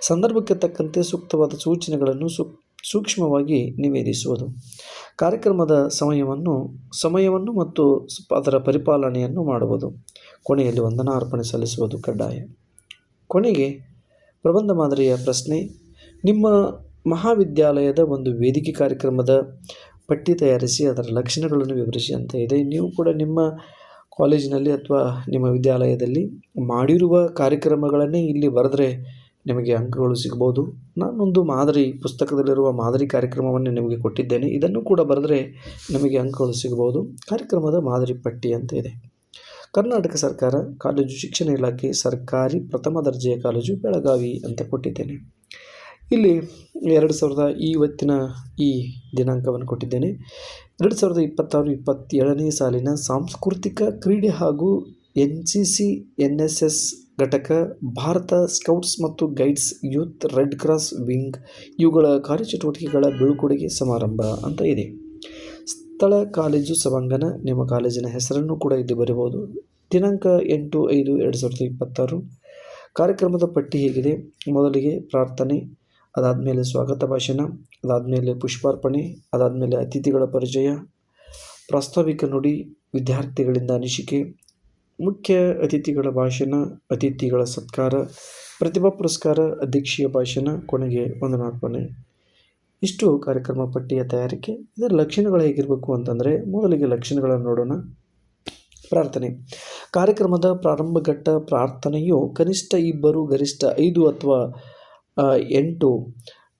ಸಂದರ್ಭಕ್ಕೆ ತಕ್ಕಂತೆ ಸೂಕ್ತವಾದ ಸೂಚನೆಗಳನ್ನು ಸೂಕ್ಷ್ಮವಾಗಿ ನಿವೇದಿಸುವುದು. ಕಾರ್ಯಕ್ರಮದ ಸಮಯವನ್ನು ಮತ್ತು ಅದರ ಪರಿಪಾಲನೆಯನ್ನು ಮಾಡುವುದು. ಕೊನೆಯಲ್ಲಿ ವಂದನಾರ್ಪಣೆ ಸಲ್ಲಿಸುವುದು ಕಡ್ಡಾಯ. ಕೊನೆಗೆ ಪ್ರಬಂಧ ಮಾದರಿಯ ಪ್ರಶ್ನೆ. ನಿಮ್ಮ ಮಹಾವಿದ್ಯಾಲಯದ ಒಂದು ವೇದಿಕೆ ಕಾರ್ಯಕ್ರಮದ ಪಟ್ಟಿ ತಯಾರಿಸಿ ಅದರ ಲಕ್ಷಣಗಳನ್ನು ವಿವರಿಸಿ ಅಂತ ಇದೆ. ನೀವು ಕೂಡ ನಿಮ್ಮ ಕಾಲೇಜಿನಲ್ಲಿ ಅಥವಾ ನಿಮ್ಮ ವಿದ್ಯಾಲಯದಲ್ಲಿ ಮಾಡಿರುವ ಕಾರ್ಯಕ್ರಮಗಳನ್ನೇ ಇಲ್ಲಿ ಬರೆದ್ರೆ ನಿಮಗೆ ಅಂಕಗಳು ಸಿಗ್ಬೋದು. ನಾನೊಂದು ಪುಸ್ತಕದಲ್ಲಿರುವ ಮಾದರಿ ಕಾರ್ಯಕ್ರಮವನ್ನು ನಿಮಗೆ ಕೊಟ್ಟಿದ್ದೇನೆ. ಇದನ್ನು ಕೂಡ ಬರೆದ್ರೆ ನಿಮಗೆ ಅಂಕಗಳು ಸಿಗ್ಬೋದು. ಕಾರ್ಯಕ್ರಮದ ಮಾದರಿ ಪಟ್ಟಿ ಅಂತ ಇದೆ. ಕರ್ನಾಟಕ ಸರ್ಕಾರ ಕಾಲೇಜು ಶಿಕ್ಷಣ ಇಲಾಖೆ ಸರ್ಕಾರಿ ಪ್ರಥಮ ದರ್ಜೆಯ ಕಾಲೇಜು ಬೆಳಗಾವಿ ಅಂತ ಕೊಟ್ಟಿದ್ದೇನೆ. ಇಲ್ಲಿ 2000 ಇವತ್ತಿನ ಈ ದಿನಾಂಕವನ್ನು ಕೊಟ್ಟಿದ್ದೇನೆ. 2026-27ನೇ ಸಾಲಿನ ಸಾಂಸ್ಕೃತಿಕ ಕ್ರೀಡೆ ಹಾಗೂ NCC NSS ಘಟಕ, ಭಾರತ ಸ್ಕೌಟ್ಸ್ ಮತ್ತು guides, youth red cross wing ಇವುಗಳ ಕಾರ್ಯಚಟುವಟಿಕೆಗಳ ಬೀಳ್ಕೊಡುಗೆ ಸಮಾರಂಭ ಅಂತ ಇದೆ. ಸ್ಥಳ ಕಾಲೇಜು ಸಭಾಂಗಣ. ನಿಮ್ಮ ಕಾಲೇಜಿನ ಹೆಸರನ್ನು ಕೂಡ ಇಲ್ಲಿ ಬರೀಬಹುದು. ದಿನಾಂಕ 8/5/2026. ಕಾರ್ಯಕ್ರಮದ ಪಟ್ಟಿ ಹೇಗಿದೆ. ಮೊದಲಿಗೆ ಪ್ರಾರ್ಥನೆ, ಅದಾದಮೇಲೆ ಸ್ವಾಗತ ಭಾಷಣ, ಅದಾದಮೇಲೆ ಪುಷ್ಪಾರ್ಪಣೆ, ಅದಾದಮೇಲೆ ಅತಿಥಿಗಳ ಪರಿಚಯ, ಪ್ರಾಸ್ತಾವಿಕ ನುಡಿ, ವಿದ್ಯಾರ್ಥಿಗಳಿಂದ ಅನಿಸಿಕೆ, ಮುಖ್ಯ ಅತಿಥಿಗಳ ಭಾಷಣ, ಅತಿಥಿಗಳ ಸತ್ಕಾರ, ಪ್ರತಿಭಾ ಪುರಸ್ಕಾರ, ಅಧ್ಯಕ್ಷೀಯ ಭಾಷಣ, ಕೊನೆಗೆ ವಂದನಾರ್ಪಣೆ. ಇಷ್ಟು ಕಾರ್ಯಕ್ರಮ ಪಟ್ಟಿಯ ತಯಾರಿಕೆ. ಇದರ ಲಕ್ಷಣಗಳು ಹೇಗಿರಬೇಕು ಅಂತಂದರೆ, ಮೊದಲಿಗೆ ಲಕ್ಷಣಗಳನ್ನು ನೋಡೋಣ. ಪ್ರಾರ್ಥನೆ. ಕಾರ್ಯಕ್ರಮದ ಪ್ರಾರಂಭ ಘಟ್ಟ ಪ್ರಾರ್ಥನೆಯು ಕನಿಷ್ಠ 2 ಗರಿಷ್ಠ 5 ಅಥವಾ 8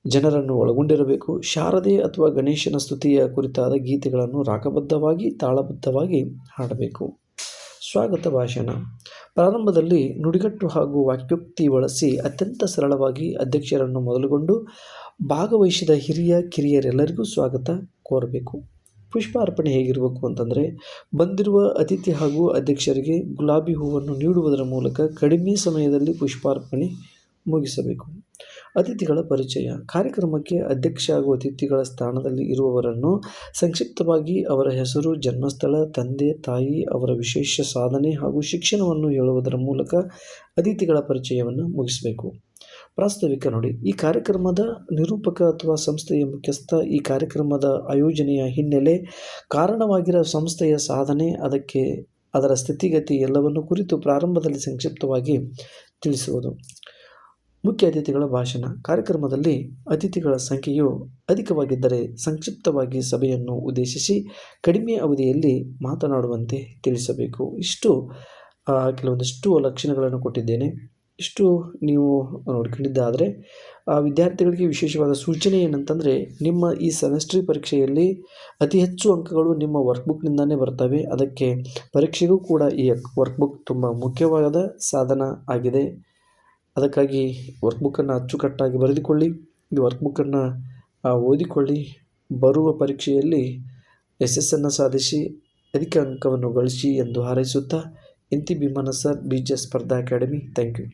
ಜನರನ್ನು ಒಳಗೊಂಡಿರಬೇಕು. ಶಾರದೆ ಅಥವಾ ಗಣೇಶನ ಸ್ತುತಿಯ ಕುರಿತಾದ ಗೀತೆಗಳನ್ನು ರಾಗಬದ್ಧವಾಗಿ ತಾಳಬದ್ಧವಾಗಿ ಹಾಡಬೇಕು. ಸ್ವಾಗತ ಭಾಷಣ. ಪ್ರಾರಂಭದಲ್ಲಿ ನುಡಿಗಟ್ಟು ಹಾಗೂ ವಾಕ್ಯೋಕ್ತಿ ಬಳಸಿ ಅತ್ಯಂತ ಸರಳವಾಗಿ ಅಧ್ಯಕ್ಷರನ್ನು ಮೊದಲುಗೊಂಡು ಭಾಗವಹಿಸಿದ ಹಿರಿಯ ಕಿರಿಯರೆಲ್ಲರಿಗೂ ಸ್ವಾಗತ ಕೋರಬೇಕು. ಪುಷ್ಪಾರ್ಪಣೆ ಹೇಗಿರಬೇಕು ಅಂತಂದರೆ, ಬಂದಿರುವ ಅತಿಥಿ ಹಾಗೂ ಅಧ್ಯಕ್ಷರಿಗೆ ಗುಲಾಬಿ ಹೂವನ್ನು ನೀಡುವುದರ ಮೂಲಕ ಕಡಿಮೆ ಸಮಯದಲ್ಲಿ ಪುಷ್ಪಾರ್ಪಣೆ ಮುಗಿಸಬೇಕು. ಅತಿಥಿಗಳ ಪರಿಚಯ. ಕಾರ್ಯಕ್ರಮಕ್ಕೆ ಅಧ್ಯಕ್ಷ ಹಾಗೂ ಅತಿಥಿಗಳ ಸ್ಥಾನದಲ್ಲಿ ಇರುವವರನ್ನು ಸಂಕ್ಷಿಪ್ತವಾಗಿ ಅವರ ಹೆಸರು, ಜನ್ಮಸ್ಥಳ, ತಂದೆ ತಾಯಿ, ಅವರ ವಿಶೇಷ ಸಾಧನೆ ಹಾಗೂ ಶಿಕ್ಷಣವನ್ನು ಹೇಳುವುದರ ಮೂಲಕ ಅತಿಥಿಗಳ ಪರಿಚಯವನ್ನು ಮುಗಿಸಬೇಕು. ಪ್ರಾಸ್ತಾವಿಕ ನುಡಿ. ಈ ಕಾರ್ಯಕ್ರಮದ ನಿರೂಪಕ ಅಥವಾ ಸಂಸ್ಥೆಯ ಮುಖ್ಯಸ್ಥ ಈ ಕಾರ್ಯಕ್ರಮದ ಆಯೋಜನೆಯ ಹಿನ್ನೆಲೆ, ಕಾರಣವಾಗಿರೋ ಸಂಸ್ಥೆಯ ಸಾಧನೆ, ಅದರ ಸ್ಥಿತಿಗತಿ ಎಲ್ಲವನ್ನು ಕುರಿತು ಪ್ರಾರಂಭದಲ್ಲಿ ಸಂಕ್ಷಿಪ್ತವಾಗಿ ತಿಳಿಸುವುದು. ಮುಖ್ಯ ಅತಿಥಿಗಳ ಭಾಷಣ. ಕಾರ್ಯಕ್ರಮದಲ್ಲಿ ಅತಿಥಿಗಳ ಸಂಖ್ಯೆಯು ಅಧಿಕವಾಗಿದ್ದರೆ ಸಂಕ್ಷಿಪ್ತವಾಗಿ ಸಭೆಯನ್ನು ಉದ್ದೇಶಿಸಿ ಕಡಿಮೆ ಅವಧಿಯಲ್ಲಿ ಮಾತನಾಡುವಂತೆ ತಿಳಿಸಬೇಕು. ಇಷ್ಟು ಕೆಲವೊಂದಿಷ್ಟು ಲಕ್ಷಣಗಳನ್ನು ಕೊಟ್ಟಿದ್ದೇನೆ. ಇಷ್ಟು ನೀವು ನೋಡ್ಕೊಂಡಿದ್ದಾದರೆ ವಿದ್ಯಾರ್ಥಿಗಳಿಗೆ ವಿಶೇಷವಾದ ಸೂಚನೆ ಏನಂತಂದರೆ, ನಿಮ್ಮ ಈ ಸೆಮಿಸ್ಟ್ರಿ ಪರೀಕ್ಷೆಯಲ್ಲಿ ಅತಿ ಹೆಚ್ಚು ಅಂಕಗಳು ನಿಮ್ಮ ವರ್ಕ್ಬುಕ್ನಿಂದಲೇ ಬರ್ತವೆ. ಅದಕ್ಕೆ ಪರೀಕ್ಷೆಗೂ ಕೂಡ ಈ ವರ್ಕ್ಬುಕ್ ತುಂಬ ಮುಖ್ಯವಾದ ಸಾಧನ ಆಗಿದೆ. ಅದಕ್ಕಾಗಿ ವರ್ಕ್ಬುಕ್ಕನ್ನು ಅಚ್ಚುಕಟ್ಟಾಗಿ ಬರೆದುಕೊಳ್ಳಿ. ಈ ವರ್ಕ್ಬುಕ್ಕನ್ನು ಓದಿಕೊಳ್ಳಿ. ಬರುವ ಪರೀಕ್ಷೆಯಲ್ಲಿ ಯಶಸ್ಸನ್ನು ಸಾಧಿಸಿ ಅಧಿಕ ಅಂಕವನ್ನು ಗಳಿಸಿ ಎಂದು ಹಾರೈಸುತ್ತಾ, ಇಂತಿ ಭೀಮಣ್ಣ ಸರ್, ಬೀಜ ಸ್ಪರ್ಧಾ ಅಕಾಡೆಮಿ. Thank you.